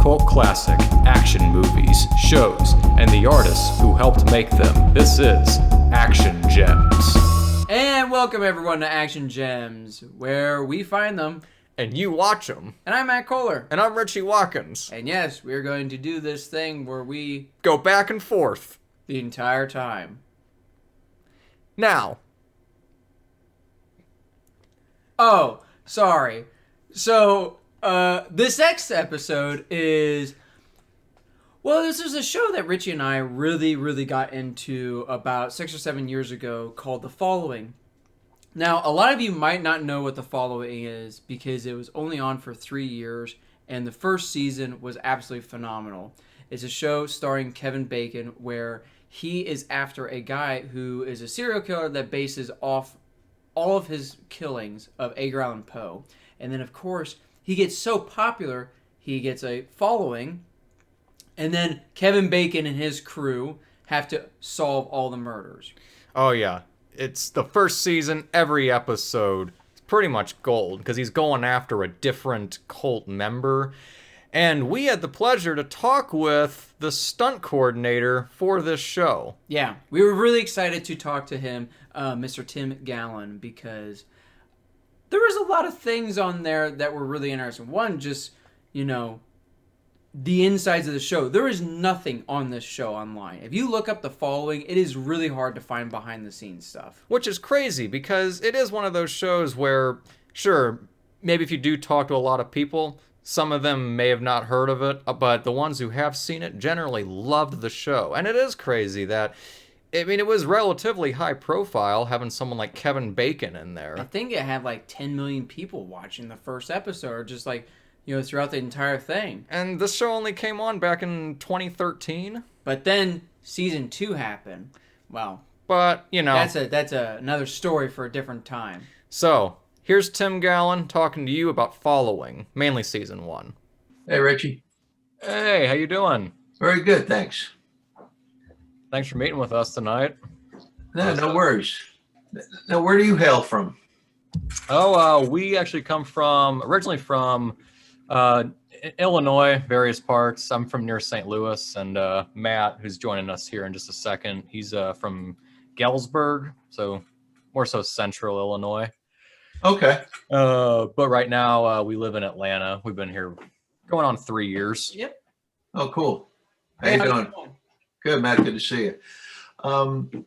cult classic, action movies, shows, and the artists who helped make them. This is Action Gems. And welcome everyone to Action Gems, where we find them. And you watch them. And I'm Matt Kohler. And I'm Richie Watkins. And yes, we're going to do this thing where we go back and forth the entire time. Now. Oh, sorry. So, this next episode is... Well, this is a show that Richie and I really got into about 6 or 7 years ago called The Following. Now, a lot of you might not know what The Following is because it was only on for 3 years, and the first season was absolutely phenomenal. It's a show starring Kevin Bacon where he is after a guy who is a serial killer that bases off all of his killings of Edgar Allan Poe. And then, of course, he gets so popular, he gets a following, and then Kevin Bacon and his crew have to solve all the murders. Oh, yeah. It's the first season, every episode. It's pretty much gold because he's going after a different cult member. And we had the pleasure to talk with the stunt coordinator for this show. Yeah, we were really excited to talk to him, Mr. Tim Gallin, because there was a lot of things on there that were really interesting. One, just, the insides of the show. There is nothing on this show online. If you look up The Following, it is really hard to find behind the scenes stuff. Which is crazy because it is one of those shows where, sure, maybe if you do talk to a lot of people, some of them may have not heard of it, but the ones who have seen it generally loved the show. And it is crazy that, it was relatively high profile having someone like Kevin Bacon in there. I think it had like 10 million people watching the first episode, just like, throughout the entire thing. And this show only came on back in 2013. But then season 2 happened. Well, but that's another story for a different time. So here's Tim Gallin talking to you about Following, mainly season 1. Hey, Richie. Hey, how you doing? Very good, thanks. Thanks for meeting with us tonight. No worries. Now, where do you hail from? Oh, we actually come originally from Illinois, various parts. I'm from near St. Louis, and Matt, who's joining us here in just a second, he's from Galesburg, so more so central Illinois. Okay. But right now we live in Atlanta. We've been here going on 3 years. Yep. Oh, cool. How you doing? Good, Matt. Good to see you.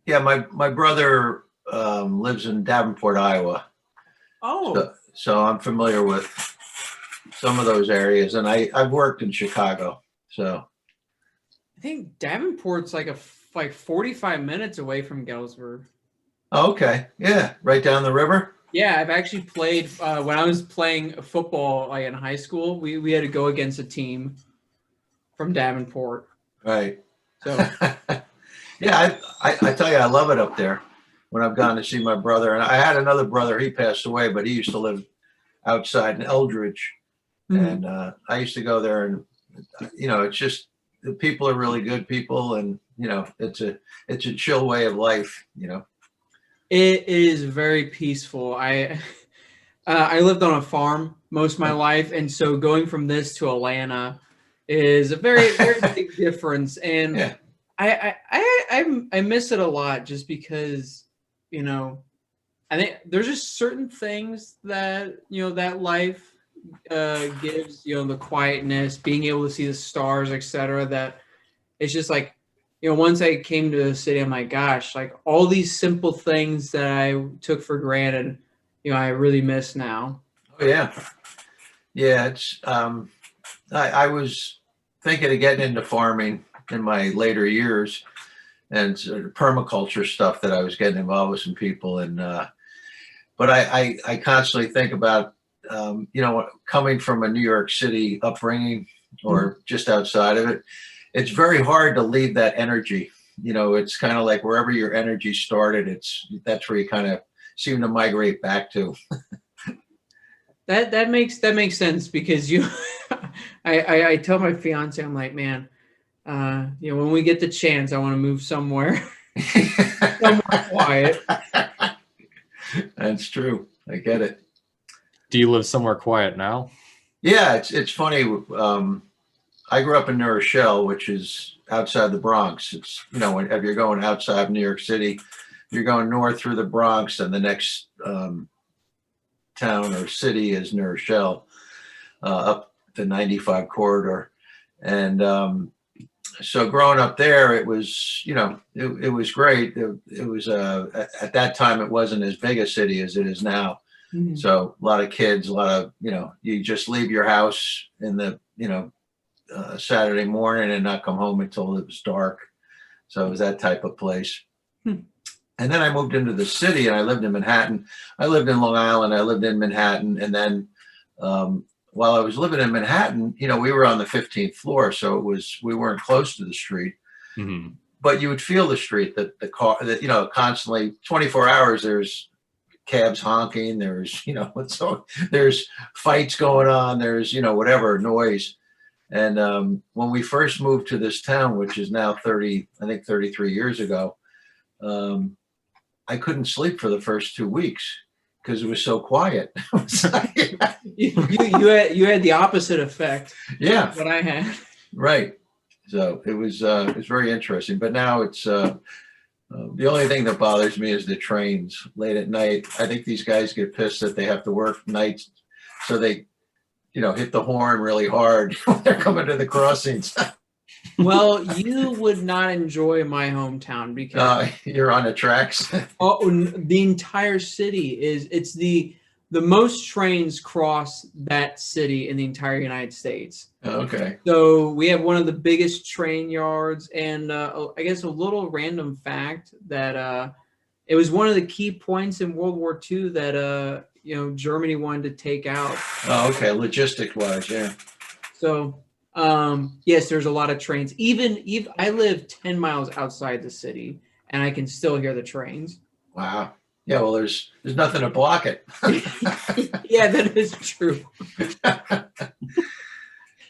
Yeah, my brother lives in Davenport, Iowa. Oh. So I'm familiar with some of those areas, and I've worked in Chicago. So I think Davenport's like 45 minutes away from Galesburg. Oh, okay. Yeah, right down the river. Yeah, I've actually played when I was playing football in high school. We had to go against a team from Davenport. Right. So yeah, I tell you, I love it up there. When I've gone to see my brother, and I had another brother, he passed away, but he used to live outside in Eldridge, and I used to go there, and it's just the people are really good people, and it's a chill way of life. It is very peaceful. I lived on a farm most of my life, and so going from this to Atlanta is a very big difference, and yeah. I miss it a lot just because. I think there's just certain things that, that life gives, the quietness, being able to see the stars, etc. That it's just like, once I came to the city, I'm like, gosh, like all these simple things that I took for granted, I really miss now. Oh, yeah. Yeah. It's, I was thinking of getting into farming in my later years. And sort of permaculture stuff that I was getting involved with some people, and but I constantly think about coming from a New York City upbringing or just outside of it. It's very hard to leave that energy. It's kind of like wherever your energy started, that's where you kind of seem to migrate back to. That makes sense because I tell my fiance, I'm like, man. When we get the chance, I want to move somewhere quiet. That's true. I get it. Do you live somewhere quiet now? Yeah, it's funny. I grew up in New Rochelle, which is outside the Bronx. It's, if you're going outside of New York City, you're going north through the Bronx, and the next town or city is New Rochelle, up the 95 corridor. And so growing up there, it was, it was great. It was, at that time, it wasn't as big a city as it is now. Mhm. So a lot of kids, a lot of, you just leave your house in the, Saturday morning and not come home until it was dark. So it was that type of place. Hmm. And then I moved into the city and I lived in Manhattan. I lived in Long Island. I lived in Manhattan. And then while I was living in Manhattan, we were on the 15th floor. So we weren't close to the street. Mm-hmm. But you would feel the street, that the car, that, constantly 24 hours, there's cabs honking. There's, so there's fights going on. There's, whatever noise. And when we first moved to this town, which is now 33 years ago, I couldn't sleep for the first 2 weeks because it was so quiet. You had the opposite effect. Yeah, What I had. right. So it was very interesting. But now it's the only thing that bothers me is the trains late at night. I think these guys get pissed that they have to work nights, so they hit the horn really hard when they're coming to the crossings. Well, you would not enjoy my hometown because You're on the tracks. the entire city it's the most trains cross that city in the entire United States. Okay. So we have one of the biggest train yards, and I guess a little random fact that it was one of the key points in World War II that Germany wanted to take out. Oh, okay. Logistic wise, yeah. So yes, there's a lot of trains. Even I live 10 miles outside the city, and I can still hear the trains. Wow. Yeah. Well, there's nothing to block it. Yeah, that is true.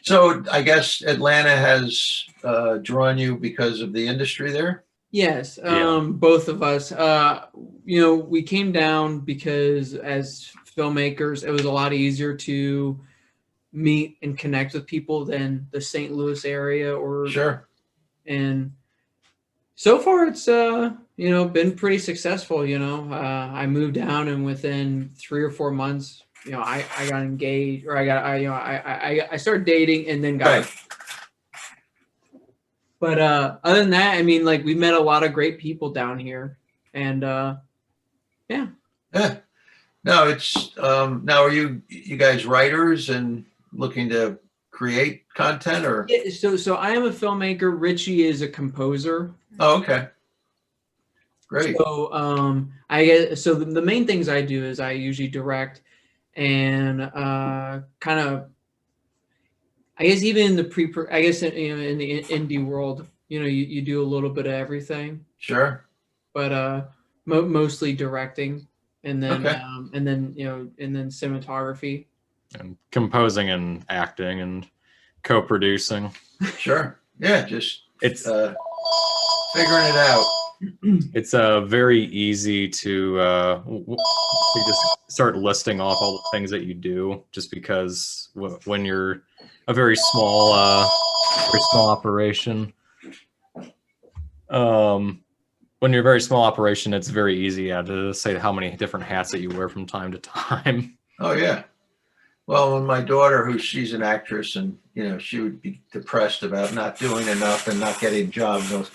So I guess Atlanta has drawn you because of the industry there. Yes, Yeah. both of us. We came down because as filmmakers, it was a lot easier to meet and connect with people than the St. Louis area, Sure. and so far it's been pretty successful. I moved down, and within 3 or 4 months, I got engaged, or I started dating, and then got. Right. But other than that, I mean, like, we met a lot of great people down here, and yeah. Yeah. No, it's now, are you guys writers and looking to create content, or? Yeah, so I am a filmmaker. Richie is a composer. Oh, okay. Great. So I guess so. The main things I do is I usually direct, and kind of, I guess, even in the I guess in the indie world, you do a little bit of everything, Sure. but mostly directing, and then Okay. and then cinematography. And composing and acting and co-producing. Sure. Yeah. Just It's figuring it out. it's very easy to just start listing off all the things that you do, just because when you're a very small operation, when you're a very small operation, it's very easy to say how many different hats that you wear from time to time. Oh, yeah. Well, when my daughter, she's an actress, and she would be depressed about not doing enough and not getting jobs,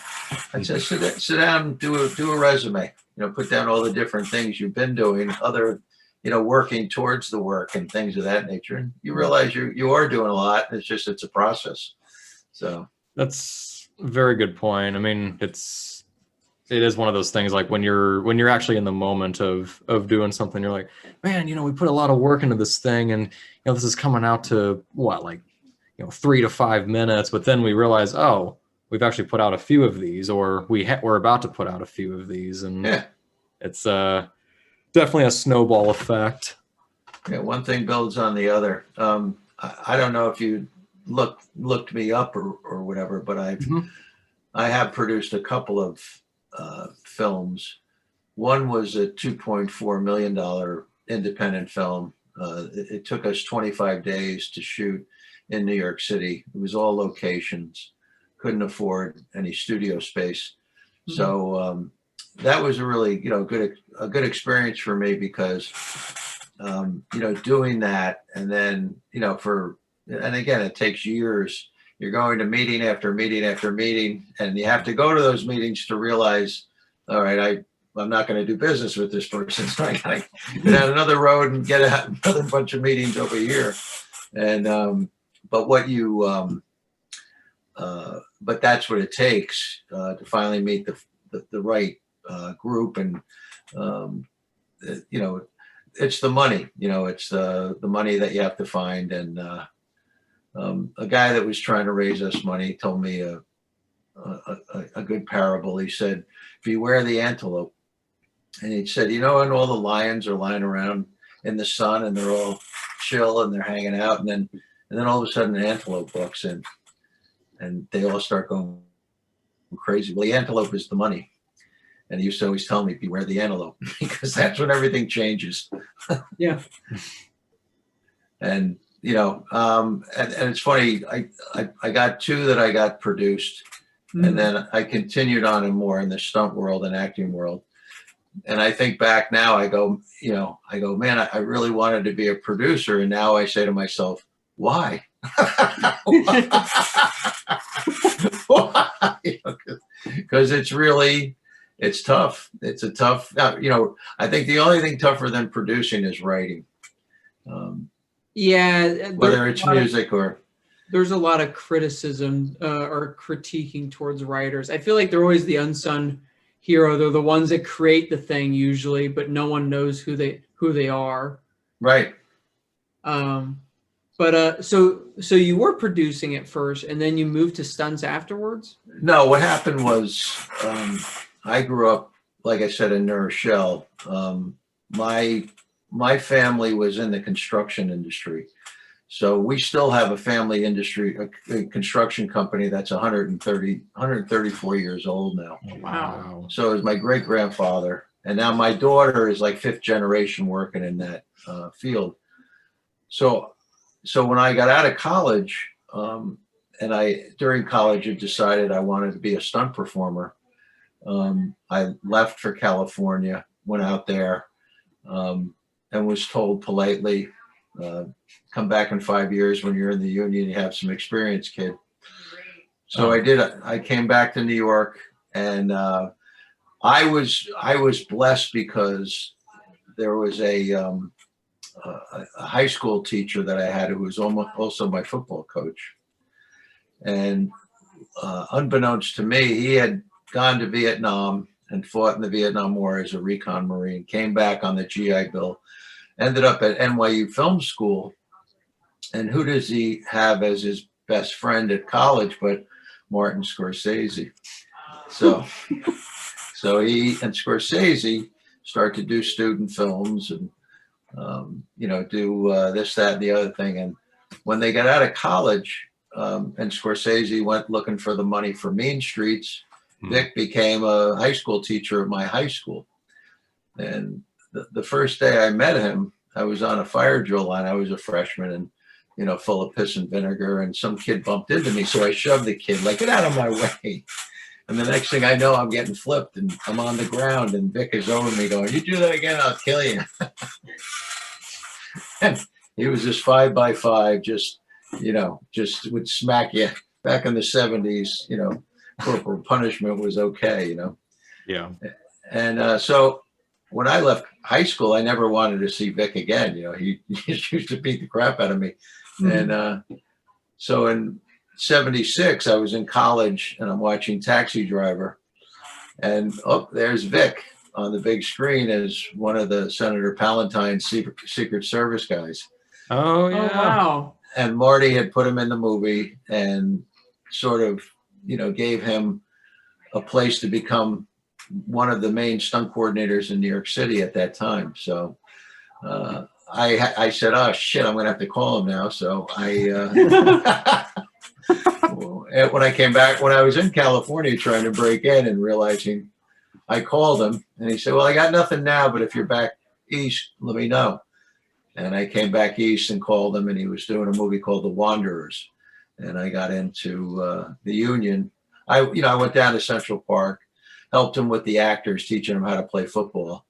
I'd say, sit down and do a resume. Put down all the different things you've been doing, other, working towards the work and things of that nature. And you realize you are doing a lot. It's a process. So That's a very good point. I mean, it is one of those things, like when you're actually in the moment of doing something, you're like, man, we put a lot of work into this thing, and this is coming out to what, like 3 to 5 minutes, but then we realize, oh, we've actually put out a few of these, or we're about to put out a few of these, and yeah. it's definitely a snowball effect. Yeah, one thing builds on the other. I don't know if you looked me up or whatever, but I have produced a couple of films. One was a $2.4 million independent film. It took us 25 days to shoot. in New York City. It was all locations, couldn't afford any studio space. So that was a really, a good experience for me because, doing that and then, and again, it takes years. You're going to meeting after meeting after meeting, and you have to go to those meetings to realize, all right, I'm not going to do business with this person. So I got to get down another road and get another bunch of meetings over here. And, but that's what it takes to finally meet the right group. And, it's the money, it's the money that you have to find. And a guy that was trying to raise us money told me a good parable. He said, beware the antelope. And he said, and all the lions are lying around in the sun and they're all chill and they're hanging out. And then all of a sudden an antelope walks in and they all start going crazy. Well, the antelope is the money. And he used to always tell me, beware the antelope, because that's when everything changes. Yeah. And, and it's funny, I got two that I got produced, and then I continued on in more in the stunt world and acting world. And I think back now, I go, man, I really wanted to be a producer. And now I say to myself, why? Why? Because it's tough. It's a tough, I think the only thing tougher than producing is writing. Whether it's music or. There's a lot of criticism or critiquing towards writers. I feel like they're always the unsung hero. They're the ones that create the thing usually, but no one knows who they are. Right. So you were producing it first, and then you moved to stunts afterwards? No, what happened was I grew up, like I said, in New Rochelle. My family was in the construction industry. So we still have a family industry, a construction company that's 134 years old now. Wow. So it was my great grandfather. And now my daughter is like fifth generation working in that field. So when I got out of college, and during college had decided I wanted to be a stunt performer. I left for California, went out there, and was told politely, come back in 5 years when you're in the union, you have some experience, kid. So I did. I came back to New York, and I was blessed because there was a high school teacher that I had who was also my football coach. And unbeknownst to me, he had gone to Vietnam and fought in the Vietnam War as a recon Marine, came back on the GI Bill, ended up at NYU Film School. And who does he have as his best friend at college but Martin Scorsese? So he and Scorsese start to do student films and, do this, that, and the other thing. And when they got out of college, and Scorsese went looking for the money for Mean Streets, Vic became a high school teacher at my high school. And the first day I met him, I was on a fire drill line. I was a freshman and, full of piss and vinegar, and some kid bumped into me. So I shoved the kid, like, get out of my way. And the next thing I know, I'm getting flipped and I'm on the ground, and Vic is over me going, you do that again, I'll kill you. And he was this 5x5, just would smack you. Back in the 70s, corporal punishment was okay, Yeah. And so when I left high school, I never wanted to see Vic again. He just used to beat the crap out of me. And so in 76, I was in college and I'm watching Taxi Driver. And there's Vic on the big screen as one of the Senator Palatine's Secret Service guys. Oh, yeah. Oh, wow. And Marty had put him in the movie and sort of, gave him a place to become one of the main stunt coordinators in New York City at that time. So I said, oh, shit, I'm going to have to call him now. So when I came back, when I was in California trying to break in and realizing, I called him and he said, well, I got nothing now, but if you're back east, let me know. And I came back east and called him, and he was doing a movie called The Wanderers. And I got into the union. I went down to Central Park, helped him with the actors, teaching them how to play football.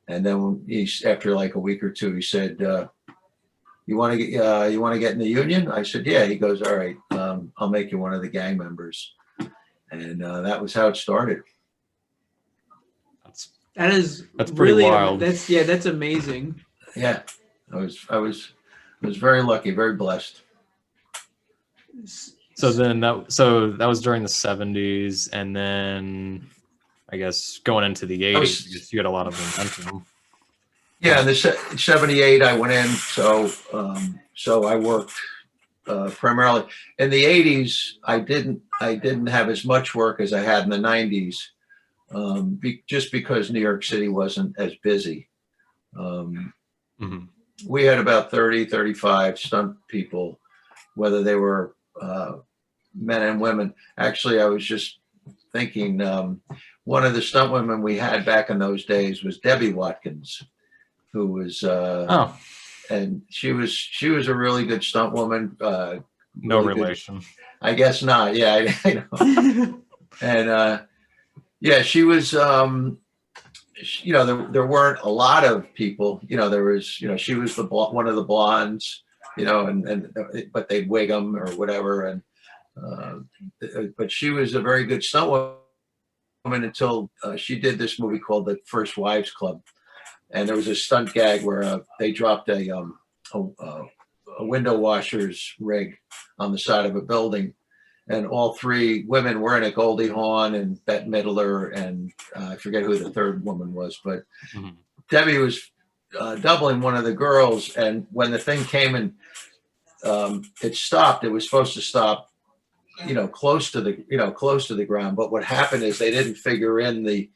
And then after like a week or two, he said, you want to get in the union? I said, yeah. He goes, all right, I'll make you one of the gang members. And that was how it started. That's pretty really wild. That's amazing. Yeah, I was very lucky, very blessed. So that was during the 70s, and then I guess going into the 80s, you had a lot of momentum. Yeah, in the 78, I went in, so I worked primarily. In the 80s, I didn't have as much work as I had in the 90s, just because New York City wasn't as busy. We had about 30, 35 stunt people, whether they were men and women. Actually, I was just thinking, one of the stunt women we had back in those days was Debbie Watkins, who was and she was a really good stunt woman. No really relation. Good. I guess not. Yeah, I know. And yeah, she was. There weren't a lot of people. There was. She was one of the blondes. But they'd wig them or whatever. And but she was a very good stunt woman until she did this movie called The First Wives Club. And there was a stunt gag where they dropped a window washer's rig on the side of a building, and all three women were in it: Goldie Hawn and Bette Midler, and I forget who the third woman was, but Debbie was doubling one of the girls. And when the thing came and it stopped, it was supposed to stop, close to the ground. But what happened is they didn't figure in the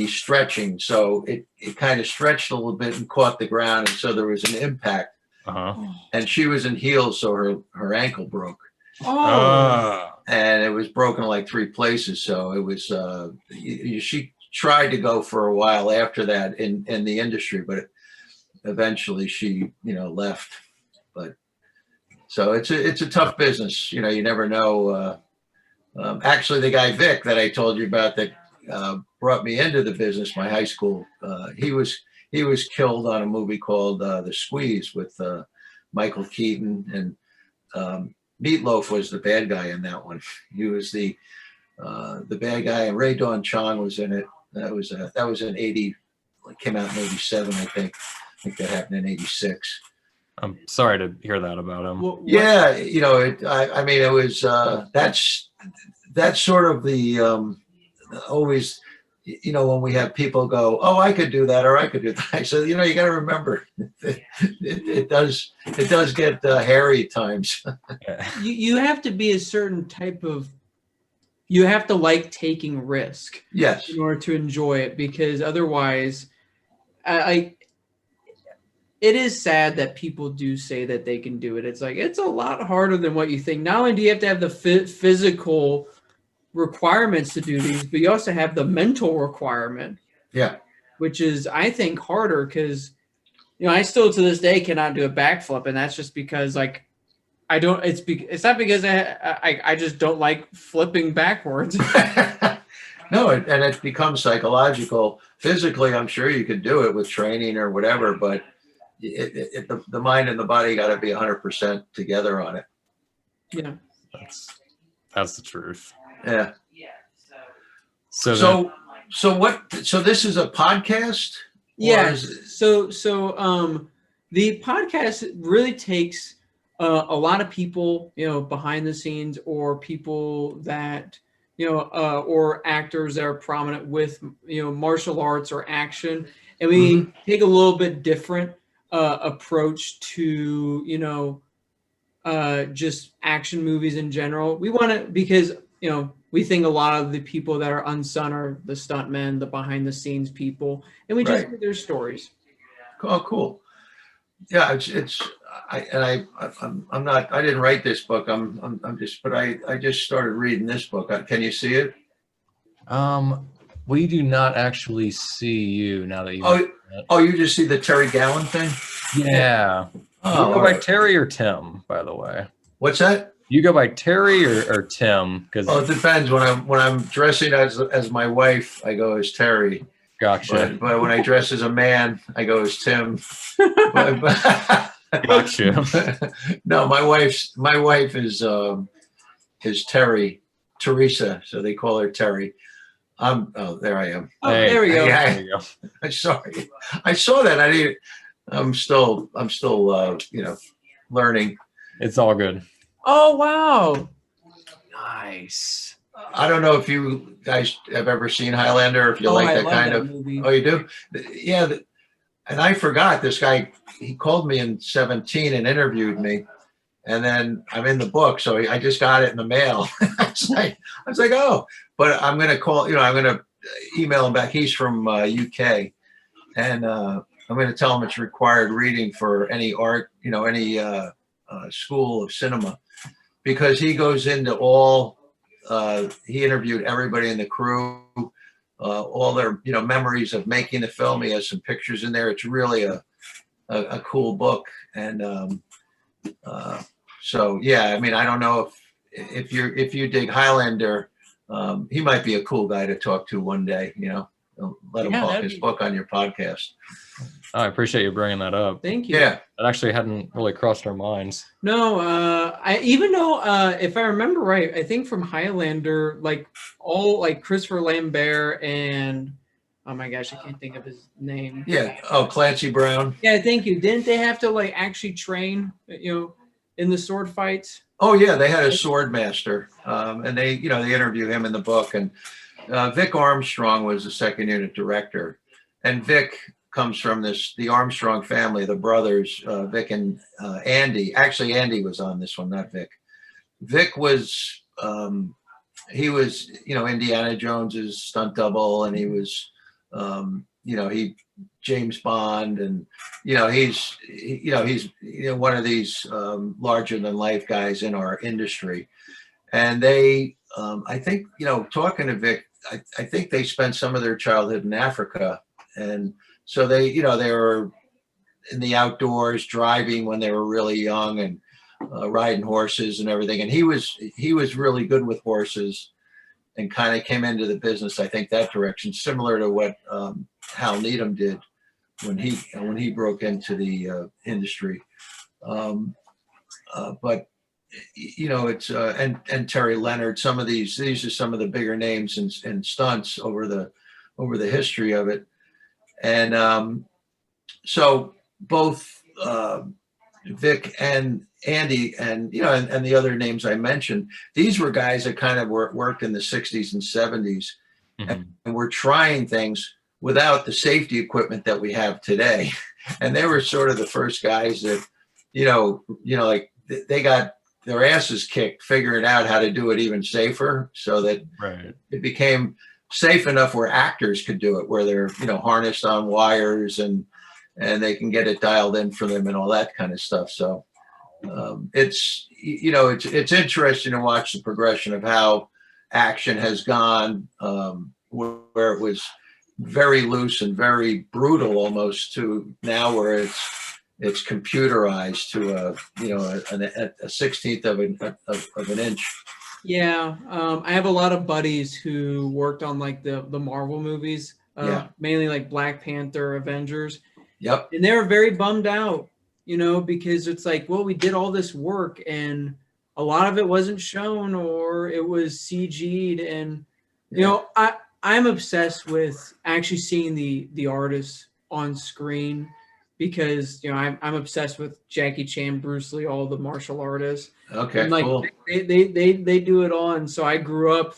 stretching, so it kind of stretched a little bit and caught the ground, and so there was an impact. And she was in heels, so her ankle broke. And it was broken in like 3 places. So it was she tried to go for a while after that in the industry, but eventually she left. But so it's a tough business. You never know. Actually, the guy Vic that I told you about that brought me into the business, my high school, he was killed on a movie called The Squeeze with Michael Keaton, and Meatloaf was the bad guy in that one. He was the bad guy, and Ray Dawn Chong was in it. That was in 80. It came out in 87, I think. I think that happened in 86. I'm sorry to hear that about him. Yeah, I mean, it was that's sort of the always, when we have people go, oh, I could do that, or I could do that. I said, you got to remember, it does get hairy at times. You have to be a certain type of. You have to like taking risk. Yes. In order to enjoy it, because otherwise, it is sad that people do say that they can do it. It's like, it's a lot harder than what you think. Not only do you have to have the physical requirements to do these, but you also have the mental requirement. Yeah. Which is, I think, harder because, I still to this day cannot do a backflip, and that's just because I don't. It's not because I just don't like flipping backwards. No, and it becomes psychological. Physically, I'm sure you could do it with training or whatever, but the mind and the body got to be 100% together on it. Yeah, that's the truth. Yeah. So this is a podcast? Yeah. So the podcast really takes a lot of people, behind the scenes, or people that, or actors that are prominent with, martial arts or action. And we take a little bit different approach to, just action movies in general. We want to, because, we think a lot of the people that are unsung are the stuntmen, the behind the scenes people, and we just hear their stories. Oh, cool. Yeah, I didn't write this book. I just started reading this book. Can you see it? We do not actually see you now that you. Oh, you just see the Terry Gallin thing? Yeah. Oh, You go by Terry or Tim, by the way. What's that? You go by Terry or Tim? Because Well, it depends. When I'm dressing as my wife, I go as Terry. gotcha. But when I dress as a man, I go as Tim. but, Gotcha. no, my wife is Teresa, so they call her Terry. There I am. Oh, there we go. There you go. I'm sorry. I saw that. I'm still learning. It's all good. Oh, wow. Nice. I don't know if you guys have ever seen Highlander, if you like I that love kind that of. movie. Oh, you do? Yeah. And I forgot this guy. He called me in 2017 and interviewed me, and then I'm in the book, so I just got it in the mail. I was like, oh, but I'm gonna call. I'm gonna email him back. He's from UK, and I'm gonna tell him it's required reading for any art, any school of cinema, because he goes into all. He interviewed everybody in the crew, all their memories of making the film. He has some pictures in there. It's really a cool book, and so yeah. I mean, I don't know if you dig Highlander, he might be a cool guy to talk to one day. Let him talk his book on your podcast. I appreciate you bringing that up. Thank you. Yeah. That actually hadn't really crossed our minds. No, I even though if I remember right, I think from Highlander, like all like Christopher Lambert and oh my gosh, I can't think of his name. Yeah. Oh, Clancy Brown. Yeah, thank you. Didn't they have to like actually train, in the sword fights? Oh yeah, they had a sword master, and they interview him in the book. And Vic Armstrong was the second unit director, and Vic comes from the Armstrong family, the brothers, Vic and Andy. Actually, Andy was on this one, not Vic. Vic was he was Indiana Jones's stunt double, and he was he James Bond, and he's one of these larger than life guys in our industry. And they I think talking to Vic, I think they spent some of their childhood in Africa, and so they were in the outdoors driving when they were really young, and riding horses and everything. And he was really good with horses, and kind of came into the business, I think, that direction, similar to what Hal Needham did when he broke into the industry. But it's and Terry Leonard. Some of these are some of the bigger names in stunts over the history of it. And so both Vic and Andy and the other names I mentioned, these were guys that kind of worked in the 60s and 70s, and were trying things without the safety equipment that we have today. And they were sort of the first guys that, like they got their asses kicked figuring out how to do it even safer, so that it became safe enough where actors could do it, where they're harnessed on wires, and they can get it dialed in for them and all that kind of stuff. So it's interesting to watch the progression of how action has gone, where it was very loose and very brutal almost, to now where it's computerized to a 16th of an inch. Yeah, I have a lot of buddies who worked on like the Marvel movies, mainly like Black Panther, Avengers. Yep. And they were very bummed out, because it's like, well, we did all this work and a lot of it wasn't shown, or it was CG'd. And I'm obsessed with actually seeing the artists on screen, because I'm obsessed with Jackie Chan, Bruce Lee, all the martial artists. Okay, and like, cool. They do it all, and so I grew up.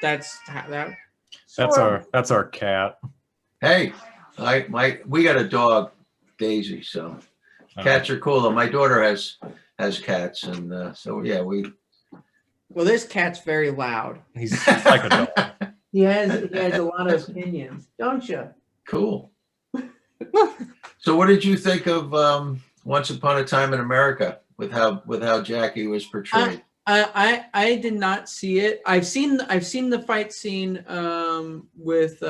That's our cat. Hey, we got a dog, Daisy. So cats are cool. My daughter has cats, and so yeah, Well, this cat's very loud. He's like a dog. He has a lot of opinions, don't you? Cool. So what did you think of Once Upon a Time in America with how Jackie was portrayed? I did not see it. I've seen the fight scene with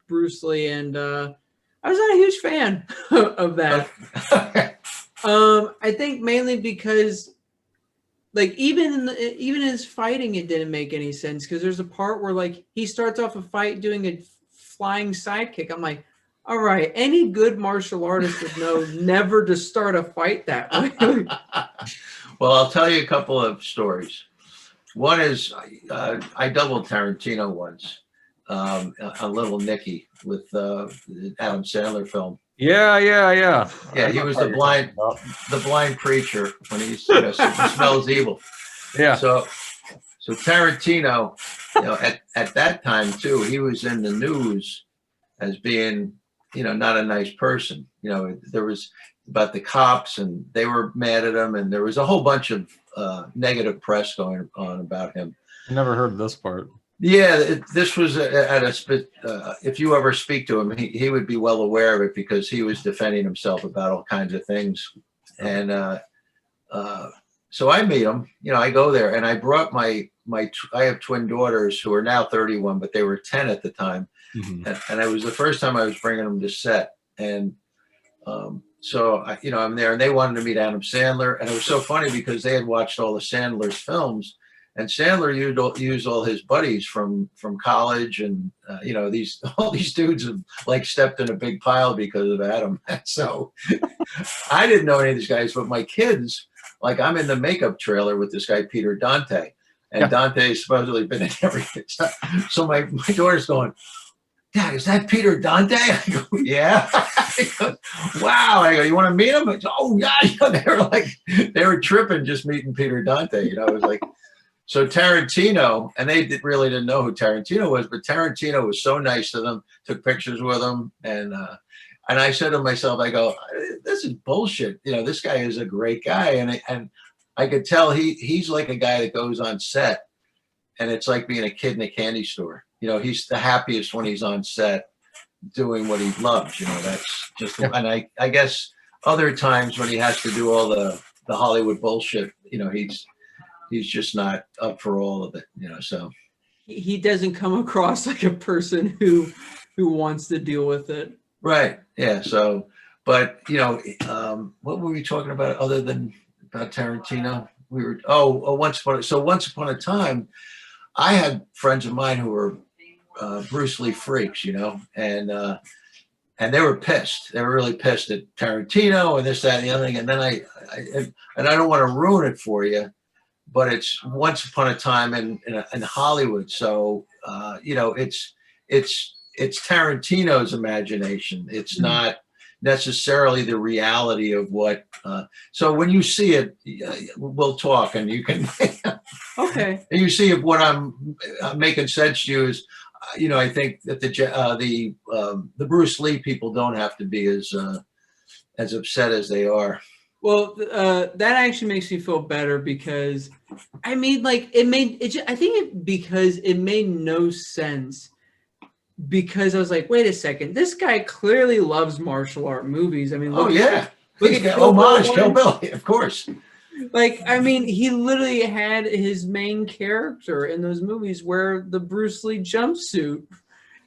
Bruce Lee, and I was not a huge fan of that. I think mainly because like even in his fighting, it didn't make any sense because there's a part where like he starts off a fight doing a flying sidekick. I'm like, all right, any good martial artist would know never to start a fight that way. Well, I'll tell you a couple of stories. One is I doubled Tarantino once, a Little Nicky with the Adam Sandler film. Yeah. Yeah, he was the blind preacher when he smells evil. Yeah. So Tarantino, at that time too, he was in the news as being, not a nice person. There was about the cops and they were mad at him, and there was a whole bunch of negative press going on about him. I never heard this part. Yeah, this was if you ever speak to him, he would be well aware of it because he was defending himself about all kinds of things. And so I meet him, I go there and I brought I have twin daughters who are now 31, but they were 10 at the time. Mm-hmm. And it was the first time I was bringing them to set. And so, I'm there and they wanted to meet Adam Sandler. And it was so funny because they had watched all the Sandler's films. And Sandler used all his buddies from college, and all these dudes have like stepped in a big pile because of Adam. So I didn't know any of these guys, but my kids, like I'm in the makeup trailer with this guy Peter Dante, and Dante's supposedly been in everything. So my daughter's going, Dad, is that Peter Dante? I go, yeah. I go, wow. I go, you want to meet him? I go, oh yeah. They were tripping just meeting Peter Dante. It was like. So Tarantino, and they really didn't know who Tarantino was, but Tarantino was so nice to them, took pictures with them. And I said to myself, I go, this is bullshit. This guy is a great guy. And I could tell he's like a guy that goes on set and it's like being a kid in a candy store. He's the happiest when he's on set doing what he loves. That's just, and I guess other times when he has to do all the Hollywood bullshit, he's just not up for all of it, so. He doesn't come across like a person who wants to deal with it. Right. Yeah. So, but, what were we talking about other than about Tarantino? We were, once upon a time, I had friends of mine who were Bruce Lee freaks, and they were pissed. They were really pissed at Tarantino and this, that, and the other thing. And then I don't want to ruin it for you, but it's once upon a time in Hollywood. So, it's Tarantino's imagination. It's not necessarily the reality of what. So when you see it, we'll talk and you can. Okay. And you see if what I'm making sense to you is, I think that the Bruce Lee people don't have to be as upset as they are. Well, that actually makes me feel better because, I mean, like because it made no sense. Because I was like, wait a second, this guy clearly loves martial art movies. I mean, look at homage, Kill Bill, of course. Like, I mean, he literally had his main character in those movies wear the Bruce Lee jumpsuit.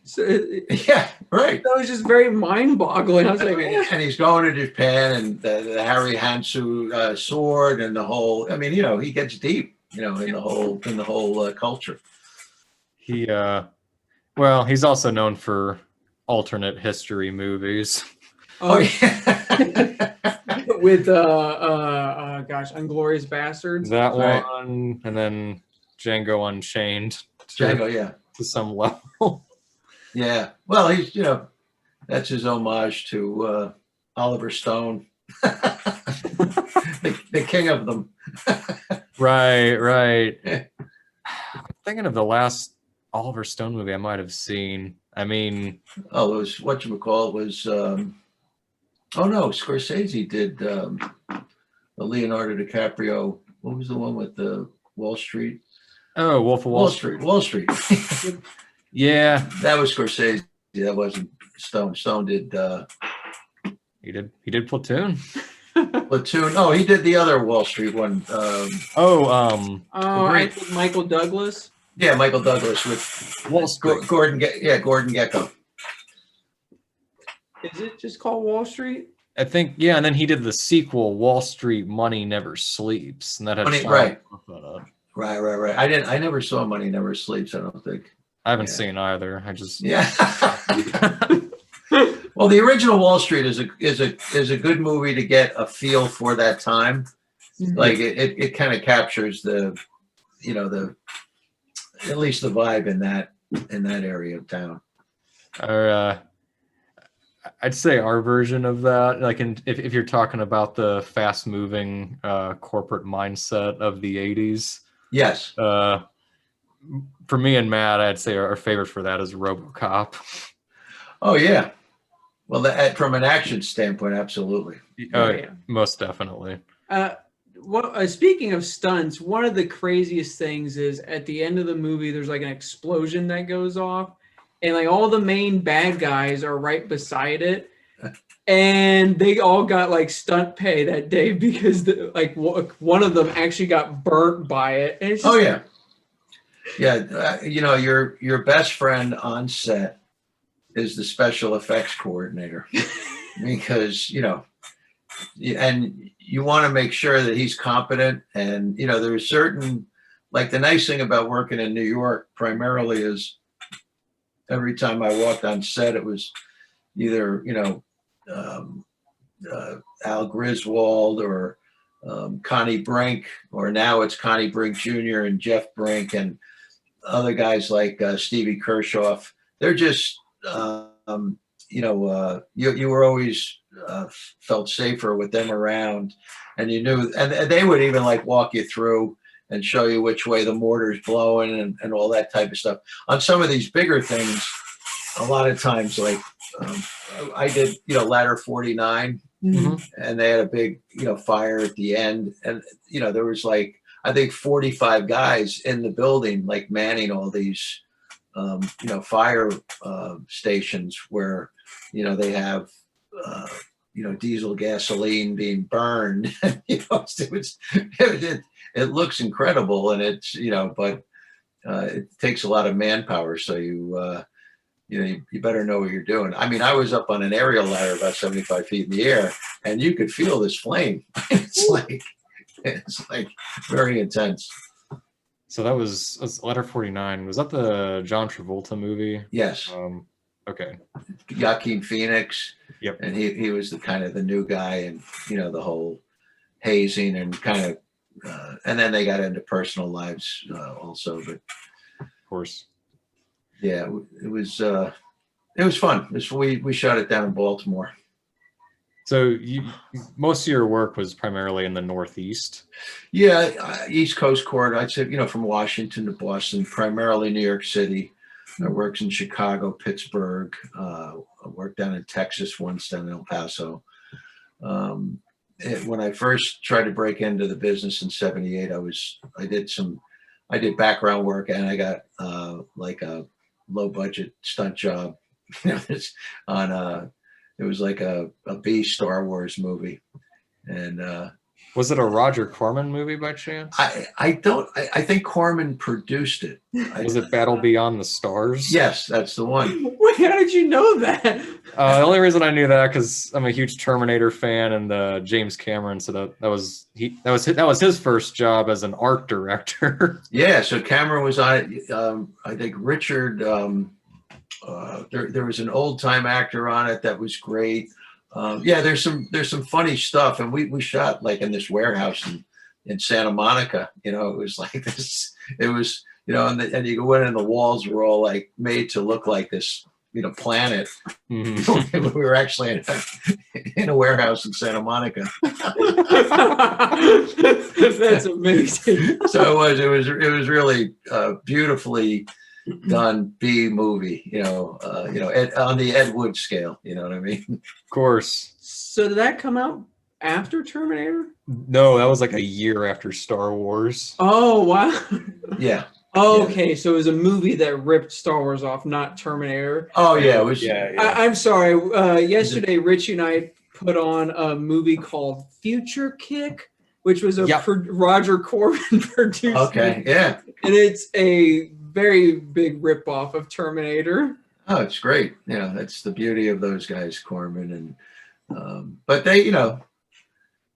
So, yeah, right. That was just very mind-boggling. I was like, and he's going to Japan, and the Harry Hansu sword, and the whole. I mean, he gets deep, in the whole culture. He's also known for alternate history movies. Oh yeah. With Inglourious Basterds. That one, and then Django Unchained. To some level. Yeah. Well, he's that's his homage to Oliver Stone, the king of them. Right. I'm thinking of the last Oliver Stone movie I might have seen. I mean, it was whatchamacallit was. Scorsese did the Leonardo DiCaprio. What was the one with the Wall Street? Oh, Wolf of Wall Street. Wall Street. Yeah, that was Scorsese. That wasn't Stone. Stone did. He did Platoon. Platoon. Oh, he did the other Wall Street one. Oh, I Great. think Michael Douglas. Yeah, Michael Douglas with Wall Street. Gordon. Gordon Gekko. Is it just called Wall Street? I think, yeah, and then he did the sequel, Wall Street Money Never Sleeps, and that had Shia Right. LaBeouf in it. Right. I never saw Money Never Sleeps. I don't think. I haven't seen either. I just Yeah. Well, the original Wall Street is a good movie to get a feel for that time. Like it kind of captures the at least the vibe in that area of town. Our, I'd say our version of that, like if you're talking about the fast-moving corporate mindset of the 80s. Yes. For me and Matt, I'd say our favorite for that is RoboCop. Oh yeah. Well, from an action standpoint, absolutely. Oh Yeah. most definitely. Speaking of stunts, one of the craziest things is at the end of the movie, there's like an explosion that goes off, and like all the main bad guys are right beside it, and they all got like stunt pay that day because one of them actually got burnt by it. And it's just, Oh yeah. Yeah, your best friend on set is the special effects coordinator because and you want to make sure that he's competent. And there's certain, like, the nice thing about working in New York primarily is every time I walked on set, it was either Al Griswold or Connie Brink, or now it's Connie Brink Jr. and Jeff Brink and other guys like Stevie Kershoff. They're just you were always felt safer with them around, and you knew, and they would even like walk you through and show you which way the mortar's blowing and all that type of stuff. On some of these bigger things, a lot of times, like I did, Ladder 49, and they had a big, fire at the end, and there was like, I think 45 guys in the building, like manning all these fire stations where they have diesel gasoline being burned. It looks incredible, and it's but it takes a lot of manpower, so you better know what you're doing. I mean, I was up on an aerial ladder about 75 feet in the air, and you could feel this flame. It's like very intense. So that was Letter 49. Was that the John Travolta movie? Yes. Okay. Joaquin Phoenix. Yep. And he was the kind of the new guy, and the whole hazing and kind of and then they got into personal lives also, but Of course. yeah, it was fun. We shot it down in Baltimore. So most of your work was primarily in the Northeast. Yeah, East Coast corridor. I'd say from Washington to Boston, primarily New York City. I worked in Chicago, Pittsburgh. I worked down in Texas once, down in El Paso. When I first tried to break into the business in '78, I did background work, and I got like a low budget stunt job. It was like a B Star Wars movie, and Was it a Roger Corman movie by chance? I think Corman produced it. Was it Battle Beyond the Stars? Yes, that's the one. Wait, how did you know that? The only reason I knew that because I'm a huge Terminator fan, and James Cameron, so that was his first job as an art director. Yeah, so Cameron was on it. I think Richard. There was an old time actor on it that was great. Yeah, there's some funny stuff, and we shot like in this warehouse in Santa Monica. It was like this. It was and you go in, and the walls were all like made to look like this planet. Mm-hmm. We were actually in a warehouse in Santa Monica. That's amazing. So it was really beautifully done B movie, on the Ed Wood scale. You know what I mean? Of course. So did that come out after Terminator? No, that was like a year after Star Wars. Oh wow. Yeah. Oh, okay, so it was a movie that ripped Star Wars off, not Terminator. Oh yeah, it was. Yeah. I'm sorry. Yesterday, Richie and I put on a movie called Future Kick, which was a Yep. Roger Corman produced. Okay, movie. yeah. And it's a very big ripoff of Terminator. Oh, it's great. You know, that's the beauty of those guys, Corman, and but they, you know,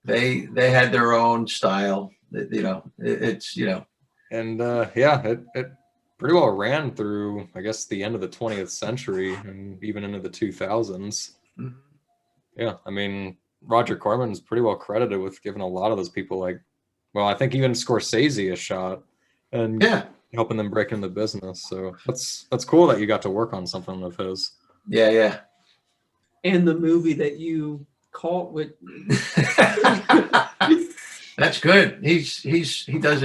they had their own style. You know, it's you know, And yeah, it pretty well ran through, I guess, the end of the 20th century and even into the 2000s. Mhm. Yeah, I mean, Roger Corman's pretty well credited with giving a lot of those people, like, well, I think even Scorsese a shot and yeah, helping them break into the business. So that's cool that you got to work on something of his. yeah, yeah. And the movie that you call with That's good. He does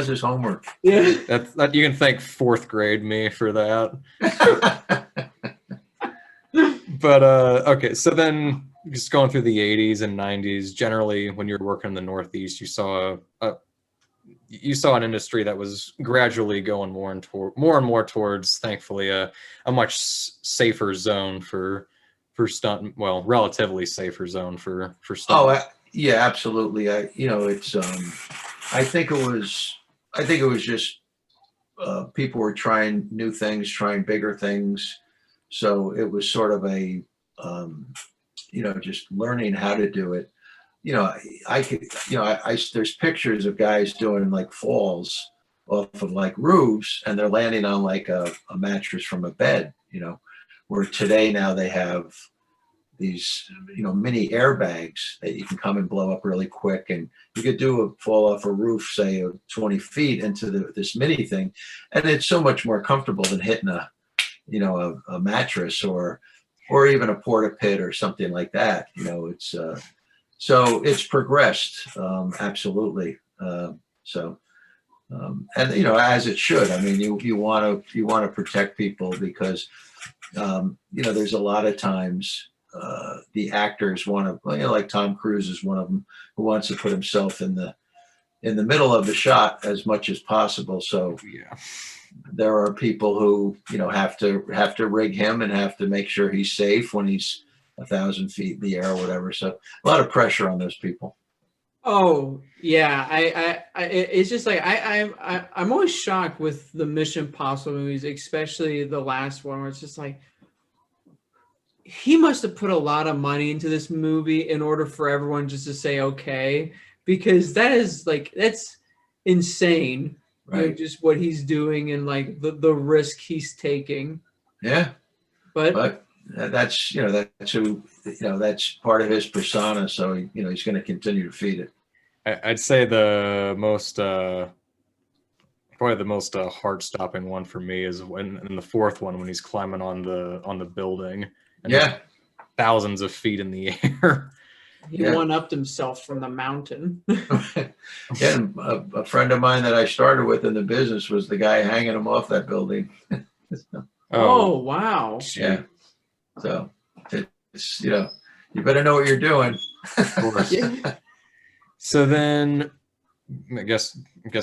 his homework. yeah. That you can thank fourth grade me for that. But okay, so then just going through the 80s and 90s, generally when you were working in the Northeast, you saw an industry that was gradually going more and more towards, thankfully, a much safer zone for stunt. Well, relatively safer zone for stunt. Oh, yeah, absolutely. You know, it's I think it was just people were trying new things, trying bigger things. So it was sort of a you know, just learning how to do it. You know, I could, you know, I there's pictures of guys doing like falls off of like roofs, and they're landing on like a mattress from a bed. You know, where today now they have these, you know, mini airbags that you can come and blow up really quick, and you could do a fall off a roof, say of 20 feet into this mini thing, and it's so much more comfortable than hitting a, you know, a mattress or even a porta pit or something like that. You know, it's so it's progressed, absolutely. And you know, as it should. I mean, you want to protect people because you know, there's a lot of times the actors want to, you know, like Tom Cruise is one of them, who wants to put himself in the middle of the shot as much as possible. So Yeah. there are people who, you know, have to rig him and have to make sure he's safe when he's 1,000 feet in the air or whatever. So a lot of pressure on those people. Oh yeah, it's just like I'm always shocked with the Mission Impossible movies, especially the last one, where it's just like he must have put a lot of money into this movie in order for everyone just to say okay, because that's insane. Right. You know, just what he's doing and like the risk he's taking. Yeah. But That's, you know, that's who, you know, that's part of his persona. So, you know, he's going to continue to feed it. I'd say the most probably the most heart-stopping one for me is when in the fourth one when he's climbing on the building and Yeah. thousands of feet in the air. he Yeah. one-upped himself from the mountain. Yeah, and a friend of mine that I started with in the business was the guy hanging him off that building. Oh wow. Yeah. So it's, you know, you better know what you're doing. Of course. Yeah. So then, I guess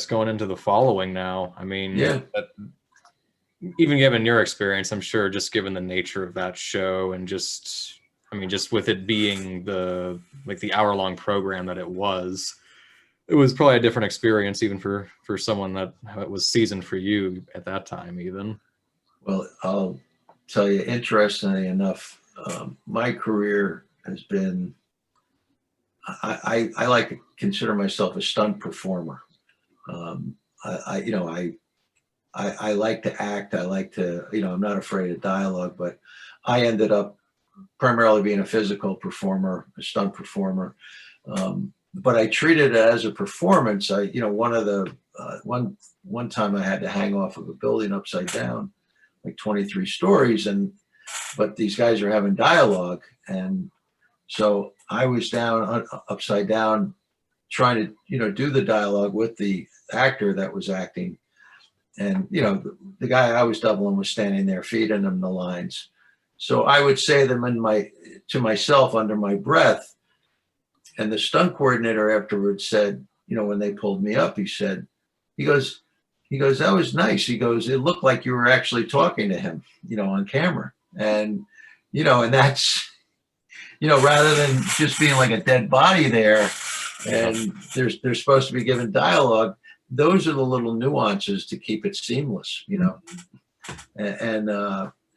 going into the following now. I mean, Yeah. Even given your experience, I'm sure just given the nature of that show and just, I mean, just with it being the hour-long program that it was probably a different experience even for someone that was seasoned for you at that time even. Well, I'll tell you, interestingly enough, my career has been, I like to consider myself a stunt performer. You know, I like to act. I like to, you know, I'm not afraid of dialogue, but I ended up primarily being a physical performer, a stunt performer. But I treated it as a performance. You know, one of the, one time I had to hang off of a building upside down, like 23 stories, but these guys are having dialogue. And so I was down upside down trying to, you know, do the dialogue with the actor that was acting. And, you know, the guy I was doubling was standing there feeding him the lines. So I would say them to myself under my breath. And the stunt coordinator afterwards said, you know, when they pulled me up, he goes, that was nice. He goes, it looked like you were actually talking to him, you know, on camera. And, you know, and rather than just being like a dead body there, and they're supposed to be given dialogue. Those are the little nuances to keep it seamless, and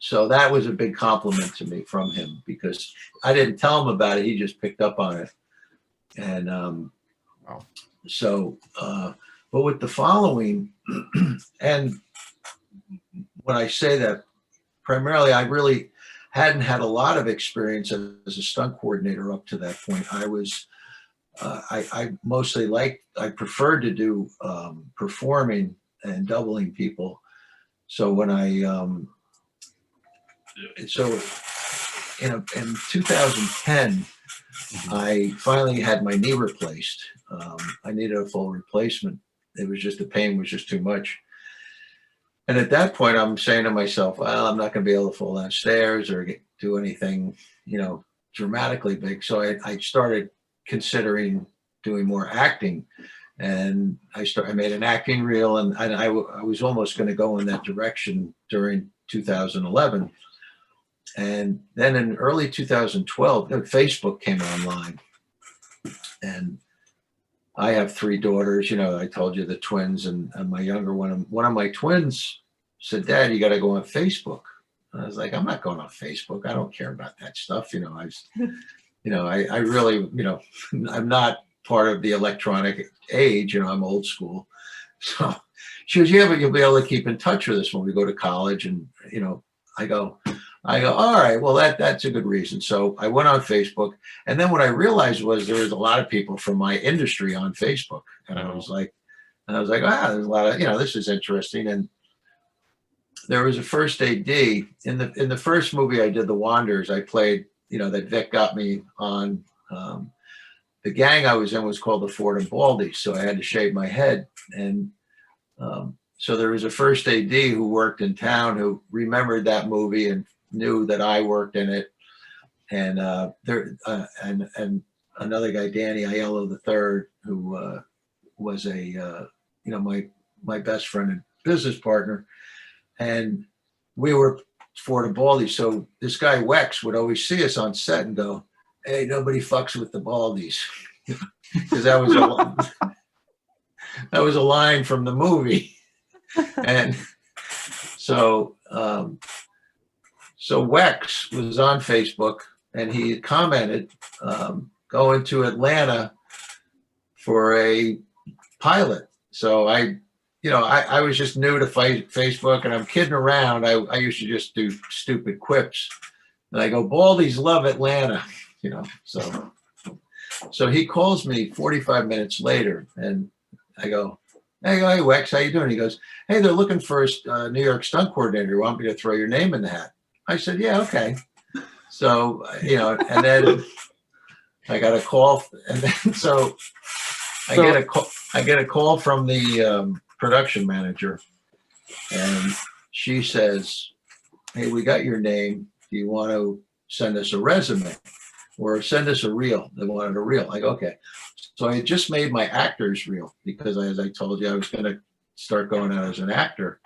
so that was a big compliment to me from him, because I didn't tell him about it. He just picked up on it. And Wow. so, but with the following, and when I say that, primarily, I really hadn't had a lot of experience as a stunt coordinator up to that point. I was, I mostly I preferred to do performing and doubling people. So when so in 2010, I finally had my knee replaced. I needed a full replacement. It was just, the pain was just too much. And at that point, I'm saying to myself, well, I'm not going to be able to fall downstairs or do anything, dramatically big. So I started considering doing more acting. And I made an acting reel, and I was almost going to go in that direction during 2011. And then in early 2012, Facebook came online. And I have 3 daughters, I told you, the twins, and my younger one. One of my twins said, Dad, you got to go on Facebook. And I was like, I'm not going on Facebook. I don't care about that stuff. I really, I'm not part of the electronic age. I'm old school. So she goes, yeah, but you'll be able to keep in touch with us when we go to college. And, I go, all right, well, that's a good reason. So I went on Facebook. And then what I realized was there was a lot of people from my industry on Facebook. And I was like, there's a lot of, this is interesting. And there was a first AD in the first movie I did, The Wanderers. I played, that Vic got me on. The gang I was in was called the Ford and Baldy. So I had to shave my head. And so there was a first AD who worked in town who remembered that movie and knew that I worked in it. And and another guy, Danny Aiello III, who was my best friend and business partner. And we were Ford and Baldy. So this guy Wex would always see us on set and go, hey, nobody fucks with the Baldies. Because that was a line from the movie. And so Wex was on Facebook, and he commented, going to Atlanta for a pilot. So I was just new to Facebook, and I'm kidding around. I used to just do stupid quips. And I go, Baldies love Atlanta, So he calls me 45 minutes later, and I go, hey, Wex, how you doing? He goes, hey, they're looking for a New York stunt coordinator. You want me to throw your name in the hat? I said, yeah, okay. So, and then I got a call, and then so I get a call from the production manager, and she says, hey, we got your name. Do you want to send us a resume or send us a reel? They wanted a reel. I go, okay. So I had just made my actor's reel because, as I told you, I was going to start going out as an actor.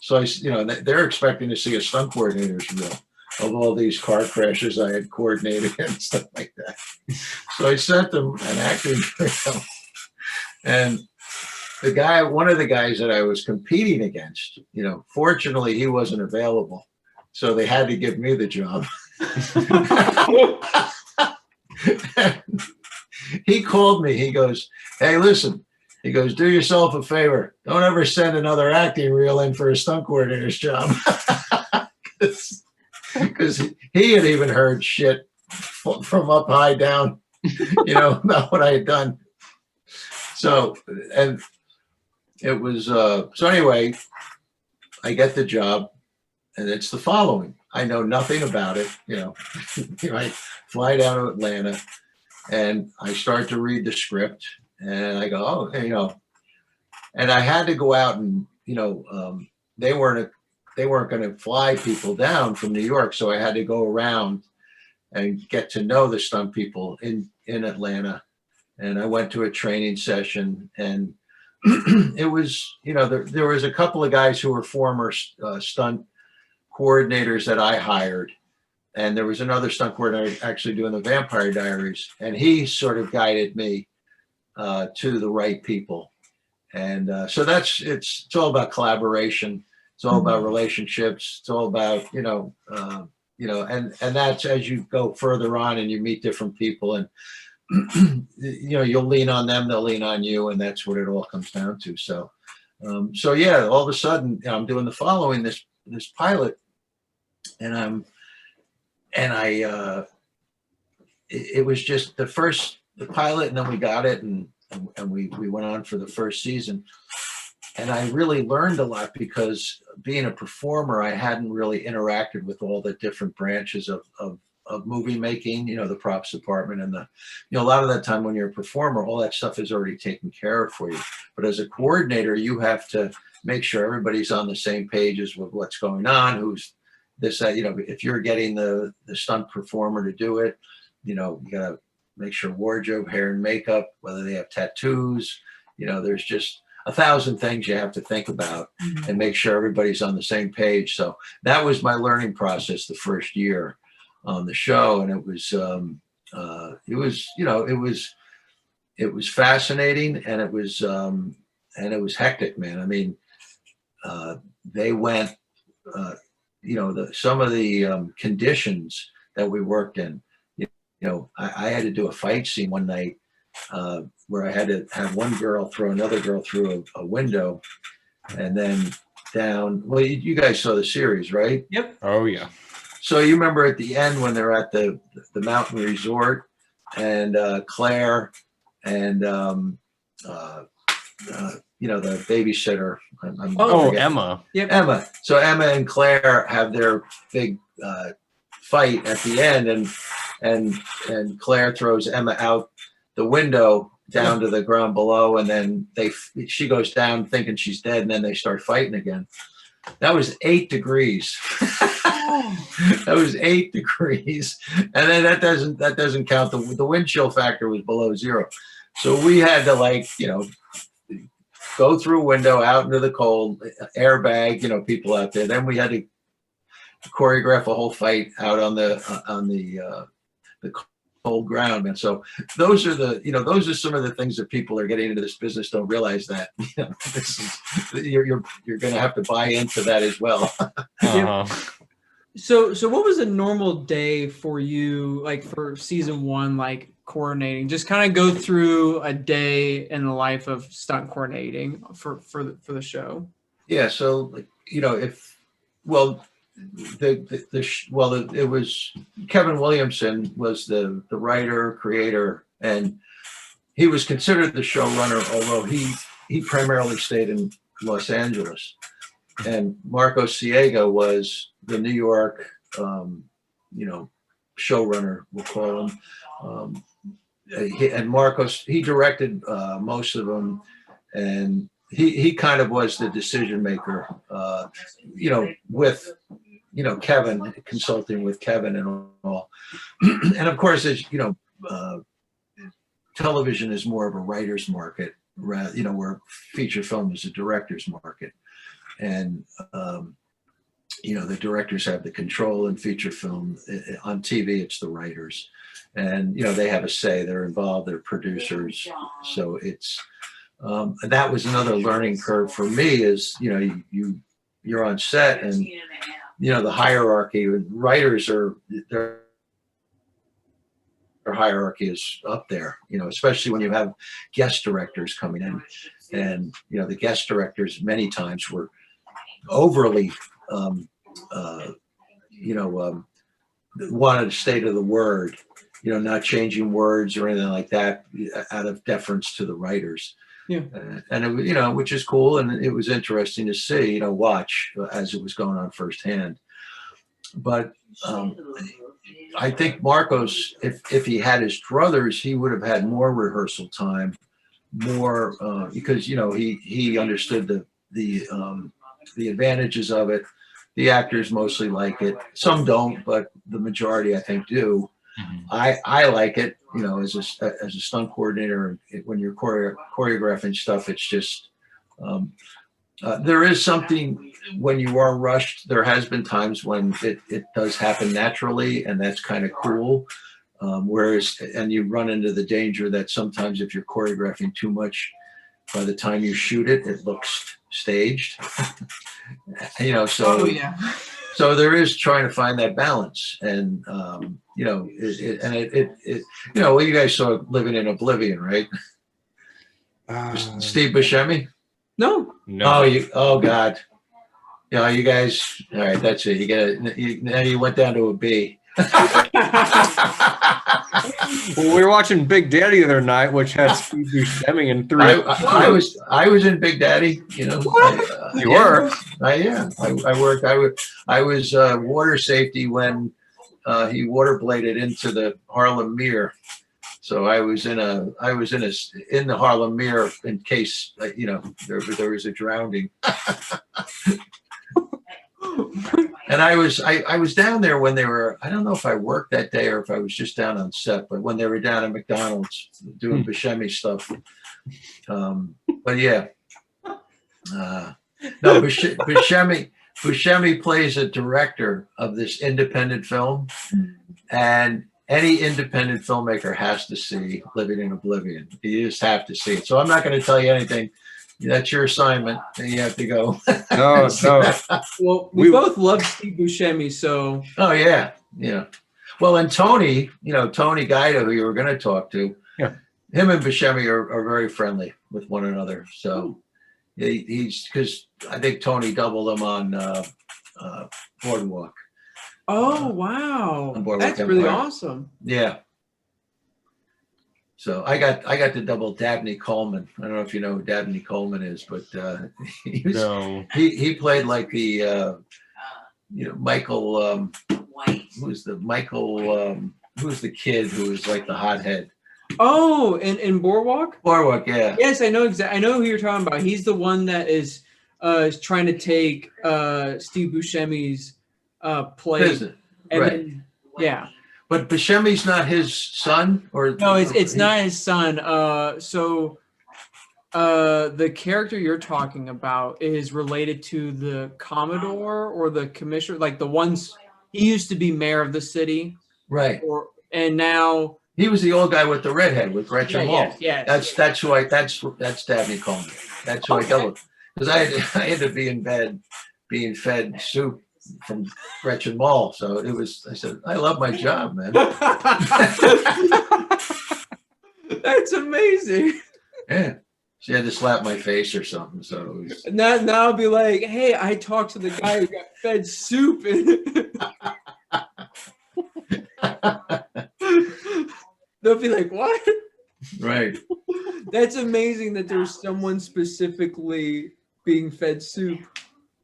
So they're expecting to see a stunt coordinator's reel of all these car crashes I had coordinated and stuff like that. So I sent them an actor's reel, and one of the guys that I was competing against, fortunately he wasn't available, so they had to give me the job. He called me. He goes, hey, listen. He goes, do yourself a favor. Don't ever send another acting reel in for a stunt coordinator's job. Because he had even heard shit from up high down, about what I had done. So, and it was, so anyway, I get the job, and it's the following. I know nothing about it. I fly down to Atlanta, and I start to read the script, and I go, oh, and I had to go out and, they weren't going to fly people down from New York. So I had to go around and get to know the stunt people in Atlanta. And I went to a training session, and it was, there was a couple of guys who were former stunt coordinators that I hired. and there was another stunt coordinator actually doing the Vampire Diaries, and he sort of guided me to the right people. And so it's all about collaboration. It's all about relationships. It's all about, and that's as you go further on and you meet different people, and you'll lean on them, they'll lean on you, and that's what it all comes down to. So yeah, all of a sudden I'm doing the following, this pilot, and it was just the pilot, and then we got it, and we went on for the first season. And I really learned a lot because being a performer, I hadn't really interacted with all the different branches of movie making, the props department, and a lot of that time when you're a performer, all that stuff is already taken care of for you. But as a coordinator, you have to make sure everybody's on the same pages with what's going on, who's this, that, if you're getting the stunt performer to do it, you gotta make sure wardrobe, hair and makeup, whether they have tattoos, there's just 1,000 things you have to think about and make sure everybody's on the same page. So that was my learning process the first year on the show. And it was fascinating, and it was hectic, man. I mean, they went, some of the conditions that we worked in, I had to do a fight scene one night where I had to have one girl throw another girl through a window, and then down. Well, you guys saw the series, right? Yep. Oh yeah. So you remember at the end when they're at the mountain resort, and Claire and the babysitter. Emma. Yep. Emma. So Emma and Claire have their big fight at the end, and Claire throws Emma out the window down to the ground below, and then she goes down thinking she's dead, and then they start fighting again. That was 8 degrees. That was 8 degrees, and then that doesn't count the wind chill factor was below 0. So we had to go through a window out into the cold, airbag, people out there. Then we had to choreograph a whole fight out on the cold ground. And so those are some of the things that people are getting into this business don't realize, that you're going to have to buy into that as well. Uh-huh. So what was a normal day for you, like for season 1, like coordinating? Just kind of go through a day in the life of stunt coordinating for the show. Yeah. So it was Kevin Williamson was the writer, creator, and he was considered the showrunner, although he primarily stayed in Los Angeles. And Marco Siega was the New York, showrunner, we'll call him. And Marcos, he directed most of them, and he kind of was the decision maker, with Kevin, consulting with Kevin and all. And of course, as television is more of a writer's market, where feature film is a director's market. And the directors have the control in feature film. On TV, it's the writers, and they have a say. They're involved. They're producers. So it's that was another learning curve for me. Is you're on set, and the hierarchy. Writers are their hierarchy is up there. Especially when you have guest directors coming in, and the guest directors many times were overly wanted a state of the word, not changing words or anything like that out of deference to the writers. Yeah. And it, which is cool, and it was interesting to see, watch as it was going on firsthand. But I think Marcos, if he had his druthers, he would have had more rehearsal time, more because he understood the advantages of it. The actors mostly like it. Some don't, but the majority, I think, do. Mm-hmm. I like it, as a stunt coordinator. When you're choreographing stuff, it's just There is something when you are rushed. There has been times when it does happen naturally, and that's kind of cool. Whereas, and you run into the danger that sometimes if you're choreographing too much, by the time you shoot it, it looks staged. Oh yeah. So there is trying to find that balance, and well, you guys saw Living in Oblivion, right? Steve Buscemi. No. No. Oh God. You guys. All right, that's it. Now you went down to a B. Well, we were watching Big Daddy the other night, which had Steve Buscemi in three. I was in Big Daddy. You were. I was water safety when he water bladed into the Harlem Mere. So I was in the Harlem Mere in case there was a drowning. And I was down there when they were, I don't know if I worked that day or if I was just down on set, but when they were down at McDonald's doing Buscemi stuff. But yeah. No, Buscemi plays a director of this independent film, and any independent filmmaker has to see Living in Oblivion. You just have to see it. So I'm not going to tell you anything. That's your assignment, and you have to go. No. Well, we both love Steve Buscemi, so. Oh yeah. Well, and Tony Guido, who you were going to talk to, him and Buscemi are very friendly with one another. So he's because I think Tony doubled him on Boardwalk. Oh wow, Boardwalk that's Empire. really awesome. Yeah. So I got to double Dabney Coleman. I don't know if you know who Dabney Coleman is, but he played like the Michael who's the kid who was like the hothead. Oh, in Boardwalk? Boardwalk, yeah. Yes, I know I know who you're talking about. He's the one that is trying to take Steve Buscemi's place. And right. Then, yeah. But Buscemi's not his son, or no, it's not his son. So the character you're talking about is related to the Commodore or the commissioner, like the ones he used to be mayor of the city, right? And now he was the old guy with the redhead with Gretchen Mol. Yes. That's Dabney Coleman. That's who I dealt with, because I had to be in bed being fed soup from Gretchen Mol. So I said, I love my job, man. That's amazing. Yeah. She had to slap my face or something. So now I'll be like, hey, I talked to the guy who got fed soup. They'll be like, what? Right. That's amazing that there's someone specifically being fed soup.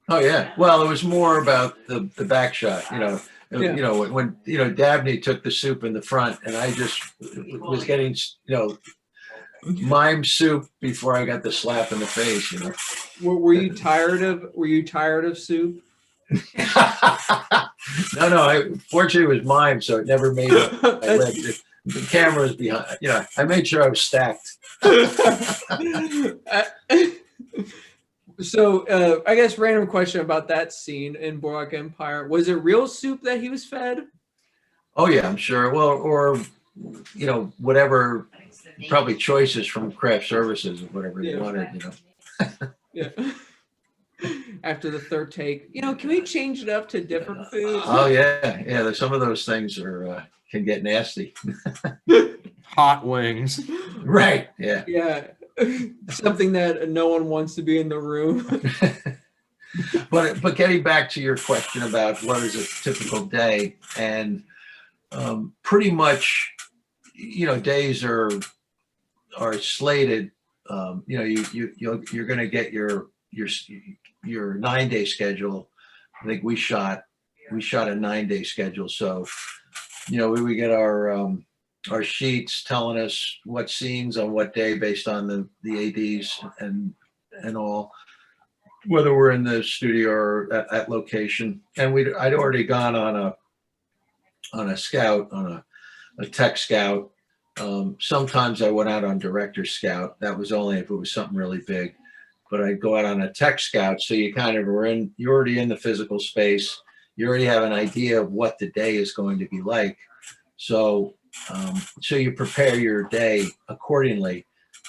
Oh yeah. Well, it was more about the back shot, when Dabney took the soup in the front, and I just was getting mime soup before I got the slap in the face. Were you tired of soup? No. Fortunately, it was mime, so it never made my lips. The camera was behind. I made sure I was stacked. So I guess random question about that scene in Boardwalk Empire. Was it real soup that he was fed? Oh yeah, I'm sure. Well, or whatever, probably choices from craft services or whatever they wanted. Yeah. After the third take, can we change it up to different foods? Oh yeah. Some of those things can get nasty. Hot wings. Right. Yeah. Yeah. Something that no one wants to be in the room. But getting back to your question about what is a typical day, and pretty much, days are slated. You're going to get your 9-day schedule. I think we shot a 9-day schedule, so we get our sheets telling us what scenes on what day based on the ADs and all, whether we're in the studio or at location. And I'd already gone on a scout, on a tech scout. Sometimes I went out on director scout. That was only if it was something really big. but I'd go out on a tech scout. So you kind of you're already in the physical space. You already have an idea of what the day is going to be like. So, so you prepare your day accordingly,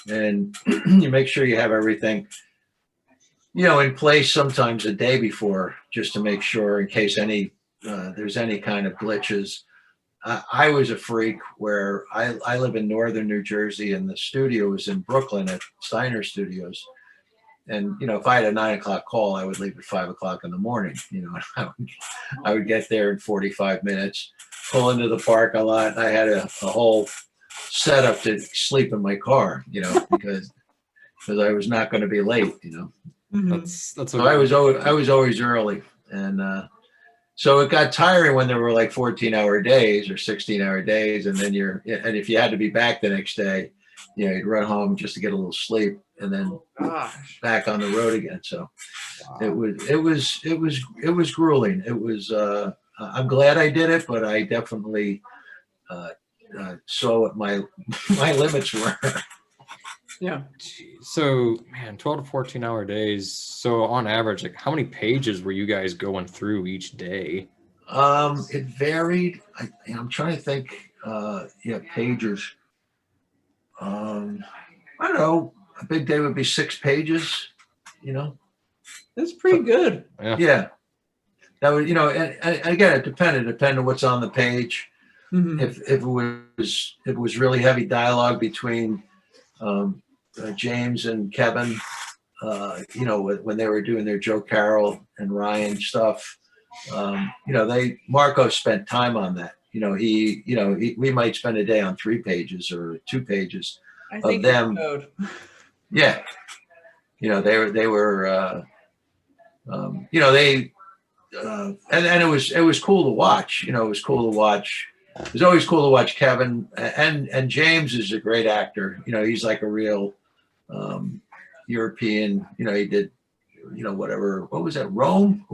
and you make sure you have everything, in place sometimes a day before, just to make sure in case there's any kind of glitches. I was a freak where I live in northern New Jersey, and the studio was in Brooklyn at Steiner Studios. And, if I had a 9 o'clock call, I would leave at 5 o'clock in the morning. I would get there in 45 minutes, pull into the parking lot. I had a whole setup to sleep in my car, because I was not going to be late, That's So I was always early. And so it got tiring when there were like 14-hour days or 16-hour days. And then and if you had to be back the next day, you'd run home just to get a little sleep and then back on the road again. So it was grueling. It was, I'm glad I did it, but I definitely saw what my limits were. Yeah. So, man, 12 to 14-hour days. So on average, like how many pages were you guys going through each day? It varied. I'm trying to think, pages. I don't know. A big day would be 6 pages, That's pretty good. Yeah. That would, and again, it depended on what's on the page. Mm-hmm. If it was really heavy dialogue between James and Kevin, when they were doing their Joe Carroll and Ryan stuff, Marco spent time on that. We might spend a day on 3 pages or 2 pages of them. Yeah. They were, and it was cool to watch. It was cool to watch. It was always cool to watch Kevin, and James is a great actor. He's like a real European. He did, whatever. What was that? Rome.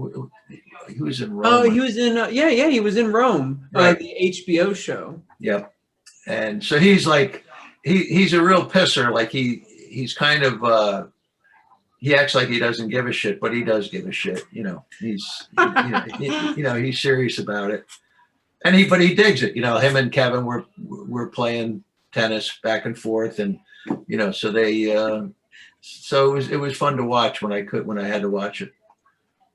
He was in Rome. Oh, he was in. He was in Rome. Right. The HBO show. Yep. And so he's like, he's a real pisser. Like he's kind of. He acts like he doesn't give a shit, but he does give a shit. He's serious about it, but he digs it. Him and Kevin were playing tennis back and forth, and so they, so it was fun to watch when I had to watch it,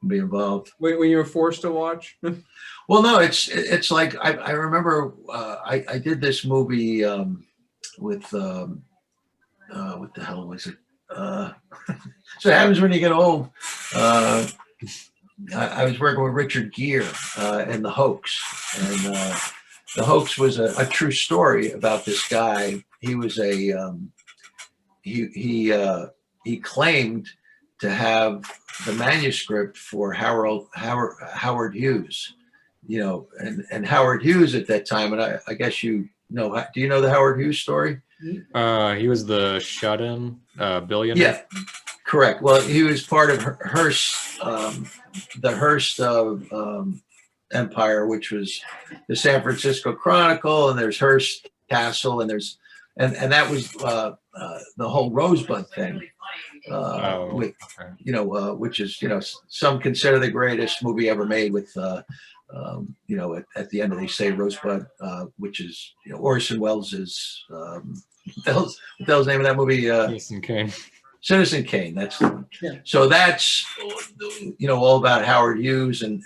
and be involved. When you were forced to watch. Well, no, it's like I remember I did this movie with what the hell was it? So it happens when you get old. I was working with Richard Gere in The Hoax, and The Hoax was a true story about this guy. He was he claimed to have the manuscript for Howard Hughes, and Howard Hughes at that time, and I guess do you know the Howard Hughes story? He was the shut-in billionaire. Yeah, correct. Well, he was part of Hearst, the Hearst empire, which was the San Francisco Chronicle, and there's Hearst Castle, and there's and that was the whole Rosebud thing. Which is some consider the greatest movie ever made with. At the end of they say Rosebud, which is Orson Welles's what the hell's the name of that movie? Citizen Kane. Citizen Kane. That's the one. Yeah. So that's all about Howard Hughes and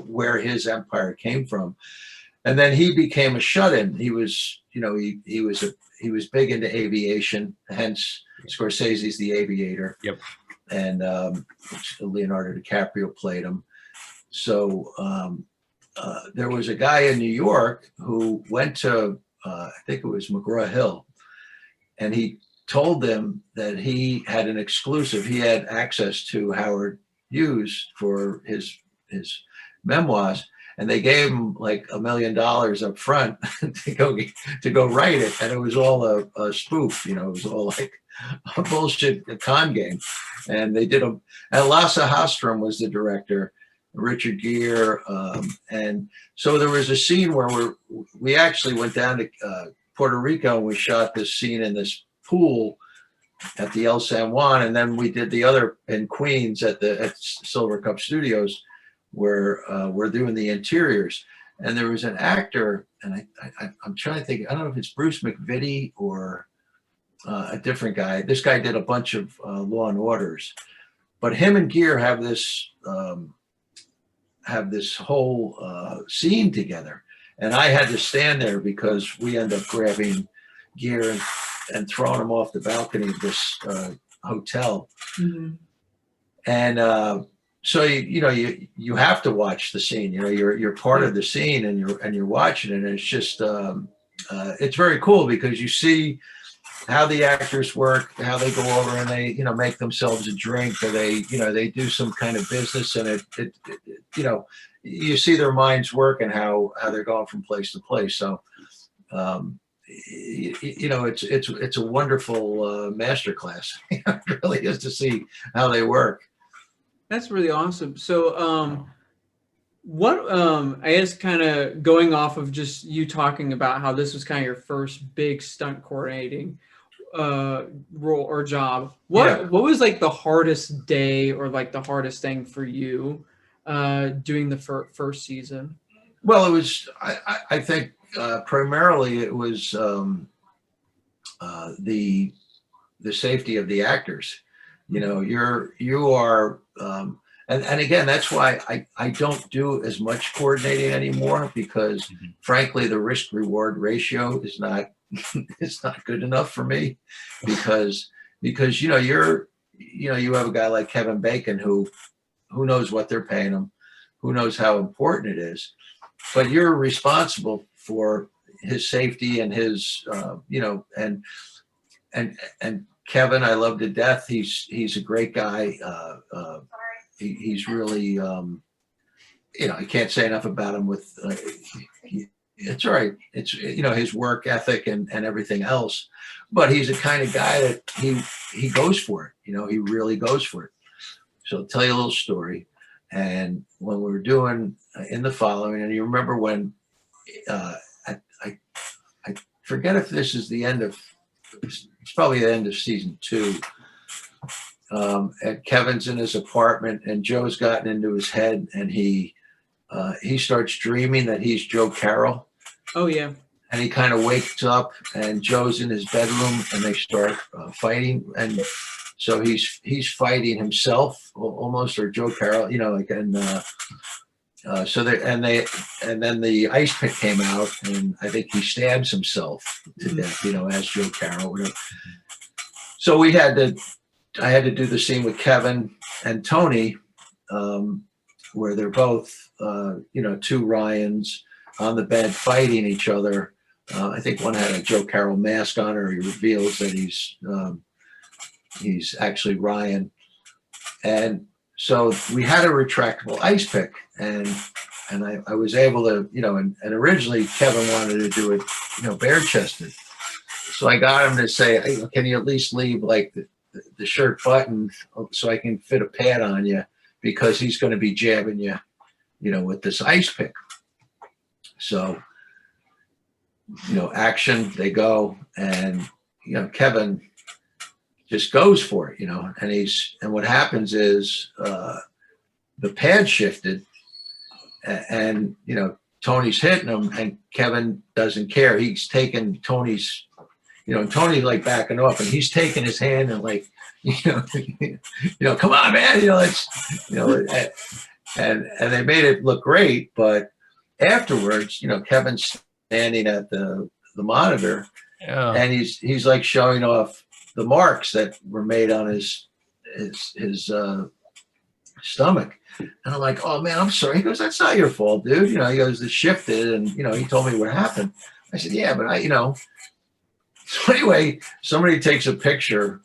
where his empire came from, and then he became a shut-in. He was he was big into aviation, hence Scorsese's The Aviator. Yep. And Leonardo DiCaprio played him. So there was a guy in New York who went to, I think it was McGraw-Hill, and he told them that he had an exclusive. He had access to Howard Hughes for his memoirs, and they gave him like $1 million up front to go write it, and it was all a spoof. It was all like a bullshit con game, and they did them. And Lasse Hallström was the director. Richard Gere, and so there was a scene where we actually went down to Puerto Rico and we shot this scene in this pool, at the El San Juan, and then we did the other in Queens at Silver Cup Studios, where we're doing the interiors. And there was an actor, and I'm trying to think. I don't know if it's Bruce McVitie or a different guy. This guy did a bunch of Law and Orders, but him and Gere have this whole scene together, and I had to stand there because we end up grabbing Gere and throwing him off the balcony of this hotel. Mm-hmm. And so you have to watch the scene. You're part of the scene, and you're watching it, and it's just it's very cool because you see how the actors work, how they go over and they make themselves a drink, or they do some kind of business, and it you see their minds work and how they're going from place to place. So it's a wonderful masterclass. It really is, to see how they work. That's really awesome. So, what I guess, kind of going off of just you talking about how this was kind of your first big stunt coordinating role or job. What was like the hardest day or like the hardest thing for you doing the first season? Well, it was. I think primarily it was the safety of the actors. You are. And again, that's why I don't do as much coordinating anymore, because frankly, the risk reward ratio is not it's not good enough for me, because you have a guy like Kevin Bacon who knows what they're paying him, who knows how important it is, but you're responsible for his safety and his and Kevin, I love to death. He's a great guy. He's really, I can't say enough about him. With it's all right. It's his work ethic and everything else, but he's the kind of guy that he goes for it. He really goes for it. So I'll tell you a little story. And when we were doing in the following, and you remember when I forget if this is the end of. It's probably the end of season 2. And Kevin's in his apartment, and Joe's gotten into his head, and he starts dreaming that he's Joe Carroll. Oh yeah. And he kind of wakes up, and Joe's in his bedroom, and they start fighting, and so he's fighting himself almost, or Joe Carroll, so then the ice pick came out, and I think he stabs himself to death, as Joe Carroll. Whatever. So I had to do the scene with Kevin and Tony, where they're both, two Ryans on the bed fighting each other. I think one had a Joe Carroll mask on, or he reveals that he's actually Ryan. And so we had a retractable ice pick, and I was able to, and originally Kevin wanted to do it, bare chested. So I got him to say, hey, can you at least leave like the shirt button so I can fit a pad on you, because he's going to be jabbing you, with this ice pick. So, action, they go, and, Kevin just goes for it, and what happens is the pad shifted, and Tony's hitting him, and Kevin doesn't care. He's taking Tony's, Tony's like backing off, and he's taking his hand and like, come on, man, let's, and they made it look great, but afterwards, Kevin's standing at the monitor, and he's like showing off the marks that were made on his stomach. And I'm like, oh man, I'm sorry. He goes, that's not your fault, dude. He goes, it shifted, and he told me what happened. I said, yeah, but So anyway, somebody takes a picture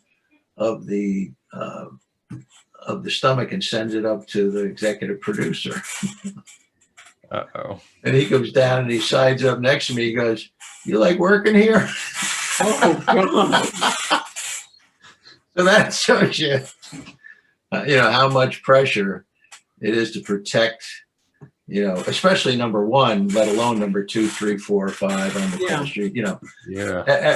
of the stomach and sends it up to the executive producer. Uh-oh. And he goes down and he sides up next to me. He goes, you like working here? Oh God. So that shows you, how much pressure it is to protect, especially number 1, let alone number 2, 3, 4, 5 on the call street.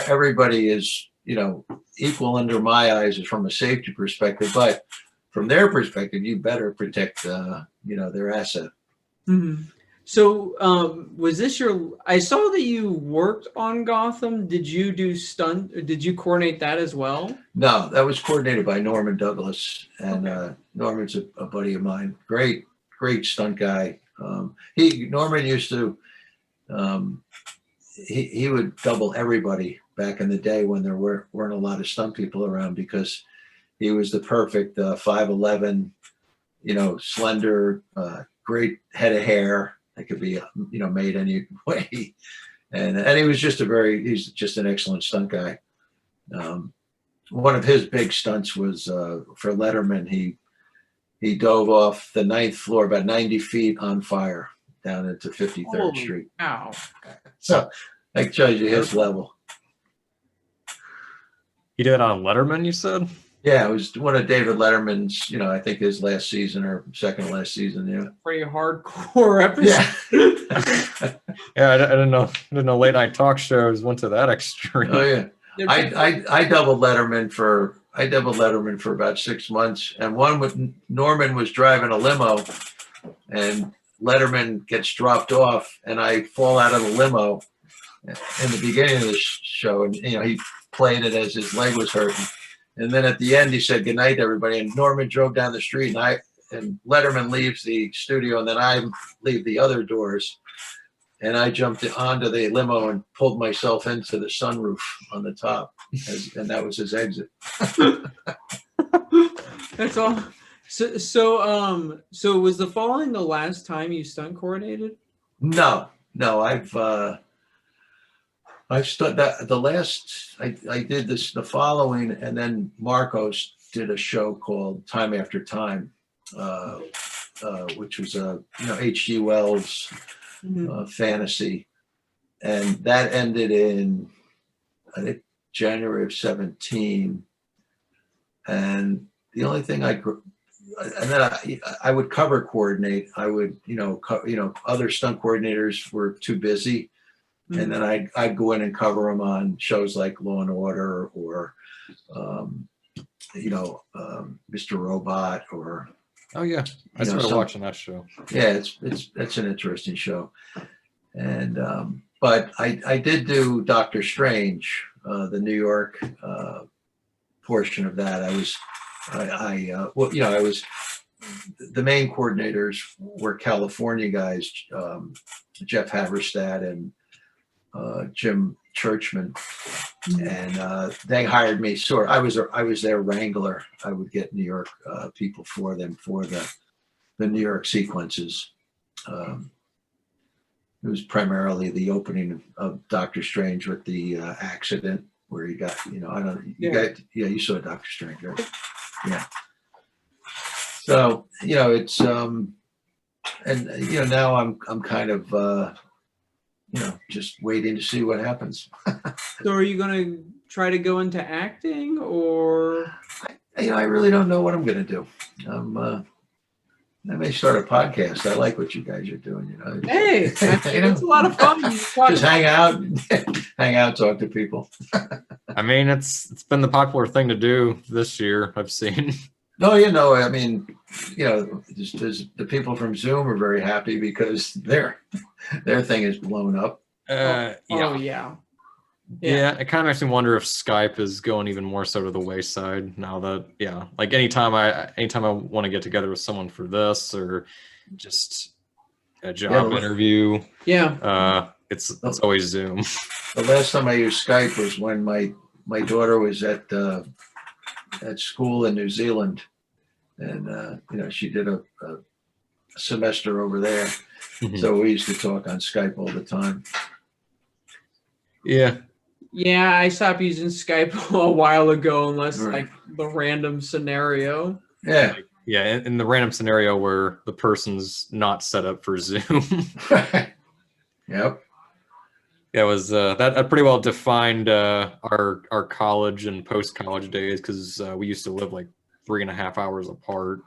Everybody is equal under my eyes from a safety perspective, but from their perspective, you better protect, their asset. Mhm. So, was this your? I saw that you worked on Gotham. Did you do stunt? Did you coordinate that as well? No, that was coordinated by Norman Douglas, and Okay. Norman's a buddy of mine. Great, great stunt guy. Norman used to, um, he would double everybody back in the day when there weren't a lot of stunt people around, because he was the perfect 5'11", slender, great head of hair that could be, made any way. And he was he's just an excellent stunt guy. One of his big stunts was for Letterman. He dove off the 9th floor, about 90 feet on fire, down into 53rd Holy Street. cow! So that shows you his level. He did it on Letterman, you said? Yeah, it was one of David Letterman's, I think his last season or second last season. Yeah. Pretty hardcore episode. Yeah. Yeah, I didn't know late night talk shows went to that extreme. Oh yeah. I doubled Letterman for about 6 months, and one with Norman was driving a limo, and Letterman gets dropped off, and I fall out of the limo in the beginning of the show, and he played it as his leg was hurting, and then at the end he said goodnight to everybody, and Norman drove down the street, and Letterman leaves the studio, and then I leave the other doors. And I jumped onto the limo and pulled myself into the sunroof on the top, and that was his exit. That's all. So was the following the last time you stunt coordinated? No, I've stuck that the last I did the following, and then Marcos did a show called Time After Time, which was a H.G. Wells. Fantasy, and that ended in, I think, January of 17. And the only thing and then I would cover coordinate. I would, other stunt coordinators were too busy, and then I'd go in and cover them on shows like Law and Order, or Mr. Robot, or Oh yeah, I started watching that show. Yeah, it's an interesting show, and but I did do Doctor Strange, the New York portion of that. I was the main coordinators were California guys, Jeff Haverstad and Jim Churchman, and they hired me. So I was their wrangler. I would get New York people for them for the New York sequences. It was primarily the opening of Doctor Strange with the accident where he got, you saw Doctor Strange, right? Yeah. So it's and now I'm kind of just waiting to see what happens. So are you gonna try to go into acting, or? I really don't know what I'm gonna do. I may start a podcast. I like what you guys are doing. Hey, it's a lot of fun. Just hang out, talk to people. I mean, it's been the popular thing to do this year, I've seen. No, I mean, the people from Zoom are very happy because their thing is blown up. Yeah. Oh yeah. Yeah, it kind of makes me wonder if Skype is going even more so to the wayside now that, like anytime I want to get together with someone for this or just a job interview, it's always Zoom. The last time I used Skype was when my daughter was at school in New Zealand, and she did a semester over there, so we used to talk on Skype all the time. Yeah, I stopped using Skype a while ago, unless like the random scenario. Yeah. Yeah, in the random scenario where the person's not set up for Zoom. Yep. Yeah, it was that pretty well defined our college and post-college days, because we used to live like 3.5 hours apart,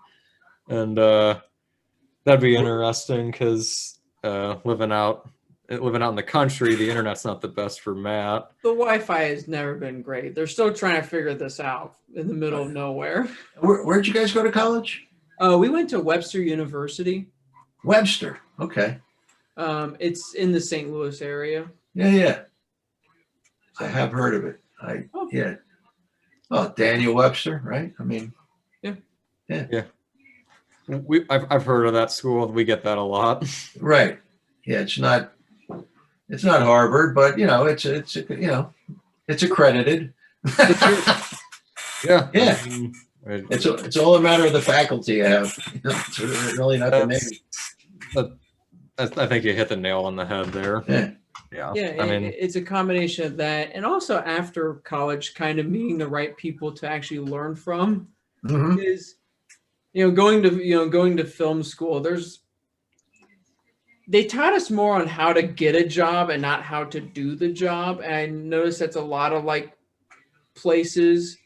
and that'd be interesting because living out living out in the country, the internet's not the best for Matt. The Wi-Fi has never been great. They're still trying to figure this out in the middle of nowhere. Where'd you guys go to college? We went to Webster University. Webster. Okay. It's in the St. Louis area. Yeah. I have heard of it. Yeah. Oh, Daniel Webster, right? I mean, Yeah. I've heard of that school. We get that a lot. right. Yeah, it's not Harvard, but it's accredited. Yeah. Yeah. I mean, It's all a matter of the faculty you have. It's really not the name. I think you hit the nail on the head there. Yeah. Yeah, I mean, it's a combination of that, and also after college, kind of meeting the right people to actually learn from. Mhm. Is going to film school. They taught us more on how to get a job and not how to do the job. And I noticed that's a lot of like places,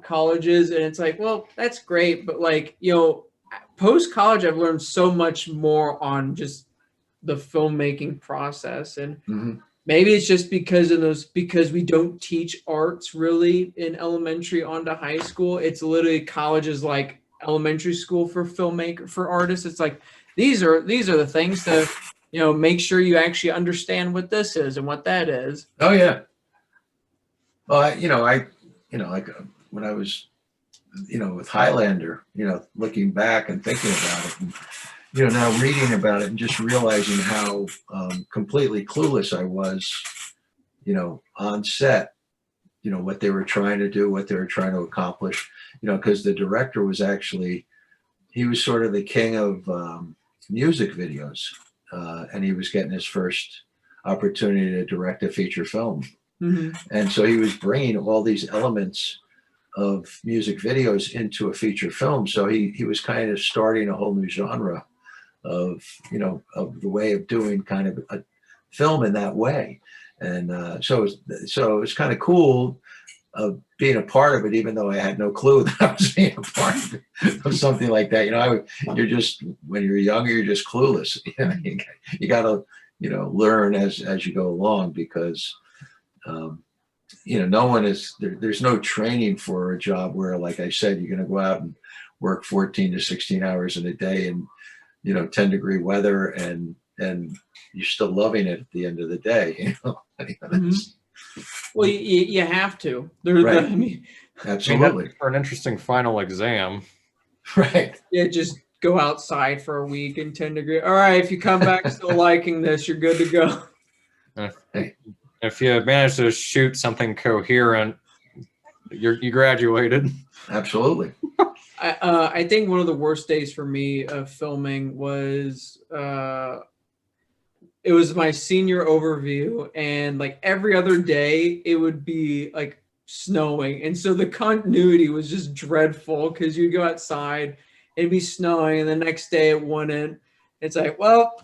colleges, and it's like, well, that's great, but like post college, I've learned so much more on just the filmmaking process, and Mhm. maybe it's just because we don't teach arts really in elementary onto high school. It's literally colleges like elementary school for artists. It's like these are the things to make sure you actually understand what this is and what that is. Oh yeah. Well, like when I was, with Highlander, looking back and thinking about it, and now reading about it and just realizing how completely clueless I was, on set, what they were trying to do, what they were trying to accomplish, because the director was he was sort of the king of music videos, and he was getting his first opportunity to direct a feature film. Mm-hmm. And so he was bringing all these elements of music videos into a feature film. So he was kind of starting a whole new genre of the way of doing kind of a film in that way. And so it's kind of cool being a part of it, even though I had no clue that I was being a part of something like that. You're just, when you're younger, you're just clueless. You got to learn as you go along, because no one is there, there's no training for a job where, like I said, you're going to go out and work 14 to 16 hours in a day and 10-degree weather, and you're still loving it at the end of the day. Mm-hmm. Well, you have to. Right. I mean, Absolutely. For an interesting final exam. Right. yeah, just go outside for a week in 10-degree. All right, if you come back still liking this, you're good to go. If you manage to shoot something coherent, you graduated. Absolutely. I think one of the worst days for me of filming was it was my senior overview, and like every other day it would be like snowing, and so the continuity was just dreadful, because you'd go outside, it'd be snowing, and the next day it wouldn't. It's like, well,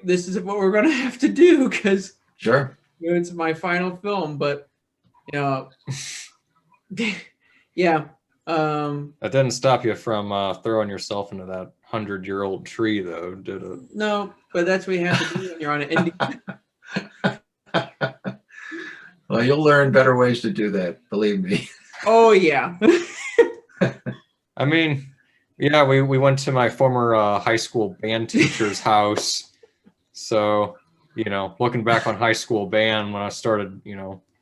this is what we're gonna have to do, because Sure. it's my final film. But yeah. That didn't stop you from throwing yourself into that 100-year-old tree, though, did it? No, but that's what you have to do when you're on an indie. Well, you'll learn better ways to do that, believe me. Oh yeah. I mean, yeah, we went to my former high school band teacher's house. So, looking back on high school band, when I started,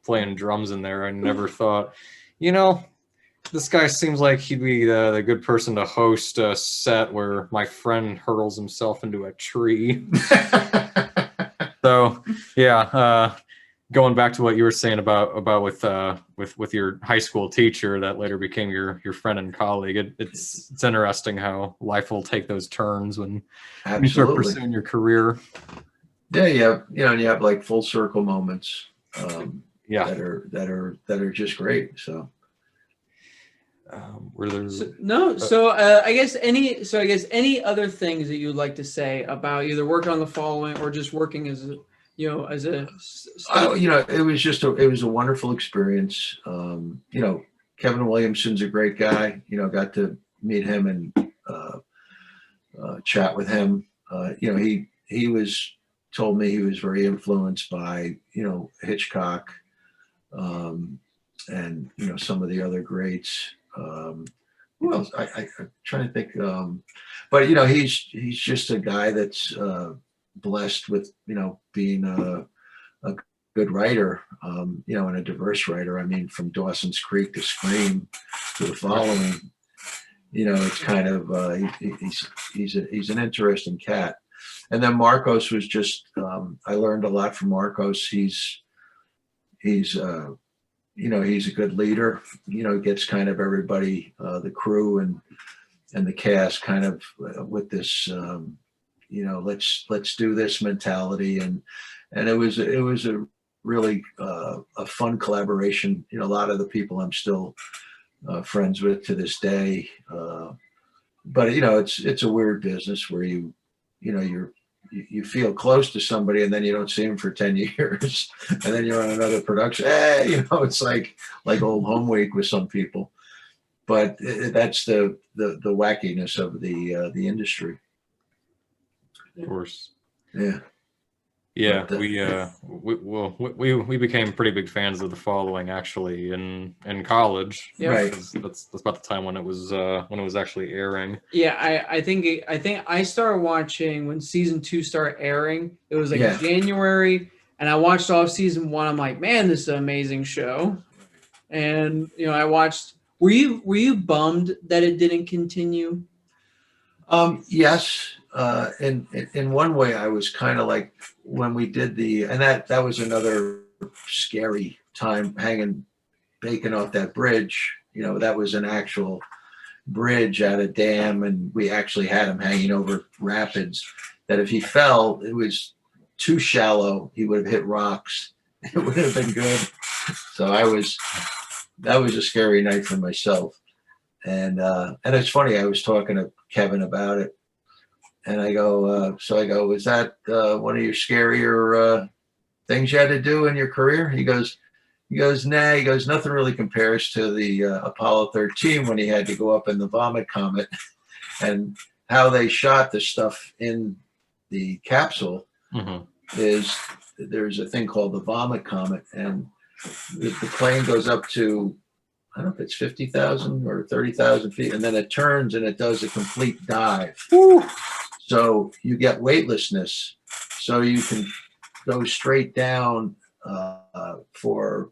playing drums in there, I never thought, this guy seems like he'd be the good person to host a set where my friend hurls himself into a tree. So, yeah, going back to what you were saying about with your high school teacher that later became your friend and colleague, it's interesting how life will take those turns when you start pursuing your career. Yeah, you have like full circle moments. Yeah, that are just great. So. Were there I guess any other things that you'd like to say about either working on the following or just working as a it was a wonderful experience. Kevin Williamson's a great guy. Got to meet him and chat with him. he told me he was very influenced by, Hitchcock, and, some of the other greats. Who else? I'm trying to think. But, he's just a guy that's blessed with, being a good writer, and a diverse writer. I mean, from Dawson's Creek to Scream to The Following, it's kind of, he's an interesting cat. And then Marcos was just, I learned a lot from Marcos. He's he's a good leader, gets kind of everybody, the crew and the cast kind of with this, let's do this mentality. And it was a really a fun collaboration. A lot of the people I'm still friends with to this day. But it's a weird business where you feel close to somebody and then you don't see them for 10 years and then you're on another production. It's like old home week with some people, but that's the wackiness of the industry. Of course. Yeah. Yeah, But, we became pretty big fans of The Following actually in college. Yeah. Right. That's about the time when it was actually airing. Yeah, I think I started watching when season 2 started airing. It was like January, and I watched all of season 1. I'm like, man, this is an amazing show. And I watched. Were you bummed that it didn't continue? Yes. In one way, I was kind of like when we did and that was another scary time hanging bacon off that bridge. That was an actual bridge at a dam, and we actually had him hanging over rapids. That if he fell, it was too shallow. He would have hit rocks. It would have been good. So that was a scary night for myself. And it's funny. I was talking to Kevin about it. And I go, was that one of your scarier things you had to do in your career? He goes, nah. He goes, nothing really compares to the Apollo 13 when he had to go up in the vomit comet, and how they shot the stuff in the capsule. Mm-hmm. There's a thing called the vomit comet, and the plane goes up to, I don't know if it's 50,000 or 30,000 feet, and then it turns and it does a complete dive. Woo. So you get weightlessness, so you can go straight down for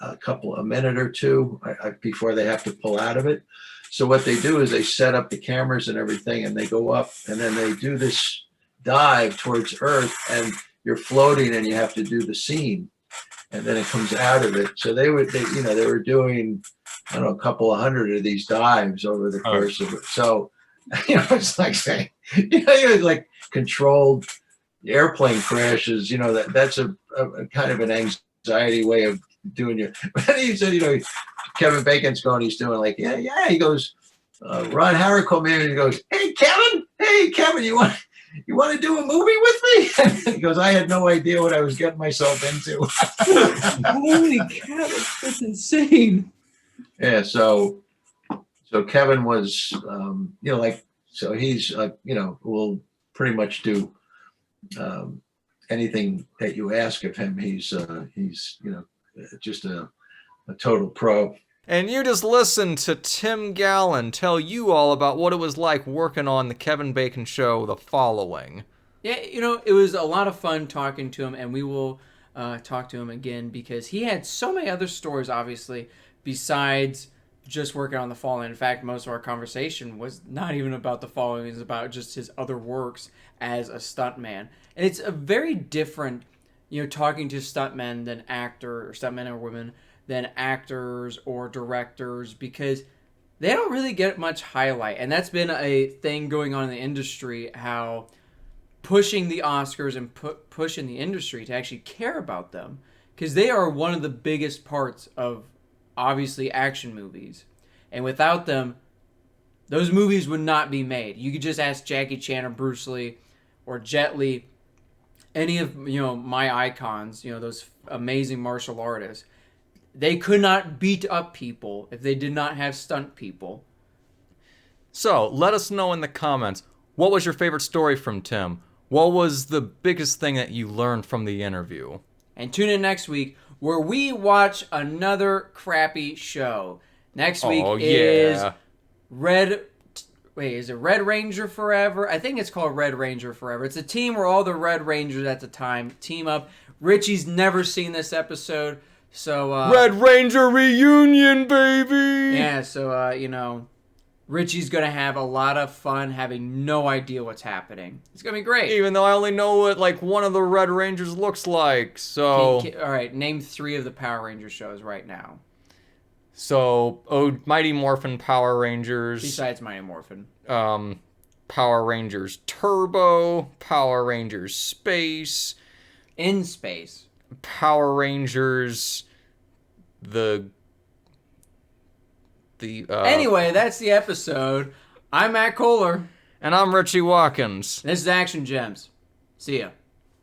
a minute or two before they have to pull out of it. So what they do is they set up the cameras and everything, and they go up, and then they do this dive towards Earth, and you're floating, and you have to do the scene, and then it comes out of it. So they were doing, I don't know, a couple of hundred of these dives over the course of it. So it's like saying, like controlled airplane crashes. That's a kind of an anxiety way of doing your. But he said, Kevin Bacon's going. He's doing like, yeah. He goes, Ron Howard called me and he goes, hey Kevin, you want to do a movie with me? And he goes, I had no idea what I was getting myself into. Holy cow, that's insane. Yeah. So Kevin was, so he's, will pretty much do anything that you ask of him. He's just a total pro. And you just listened to Tim Gallin tell you all about what it was like working on the Kevin Bacon show, The Following. Yeah, it was a lot of fun talking to him, and we will talk to him again because he had so many other stories, obviously, besides just working on The Following. In fact, most of our conversation was not even about The Following. It was about just his other works as a stuntman. And it's a very different, talking to stuntmen than or stuntmen or women than actors or directors, because they don't really get much highlight. And that's been a thing going on in the industry, how pushing the Oscars and pushing the industry to actually care about them, because they are one of the biggest parts of, obviously, action movies. And without them, those movies would not be made. You could just ask Jackie Chan or Bruce Lee or Jet Li, any of my icons, those amazing martial artists. They could not beat up people if they did not have stunt people. So let us know in the comments, what was your favorite story from Tim? What was the biggest thing that you learned from the interview? And tune in next week where we watch another crappy show. Next week is Red... Wait, is it Red Ranger Forever? I think it's called Red Ranger Forever. It's a team where all the Red Rangers at the time team up. Richie's never seen this episode, so... Red Ranger reunion, baby! Yeah, so, Richie's going to have a lot of fun having no idea what's happening. It's going to be great. Even though I only know what, one of the Red Rangers looks like, so... All right, name 3 of the Power Ranger shows right now. So, Mighty Morphin Power Rangers. Besides Mighty Morphin. Power Rangers Turbo, Power Rangers Space. In Space. Power Rangers... Anyway, that's the episode. I'm Matt Kohler. And I'm Richie Watkins. This is Action Gems. See ya.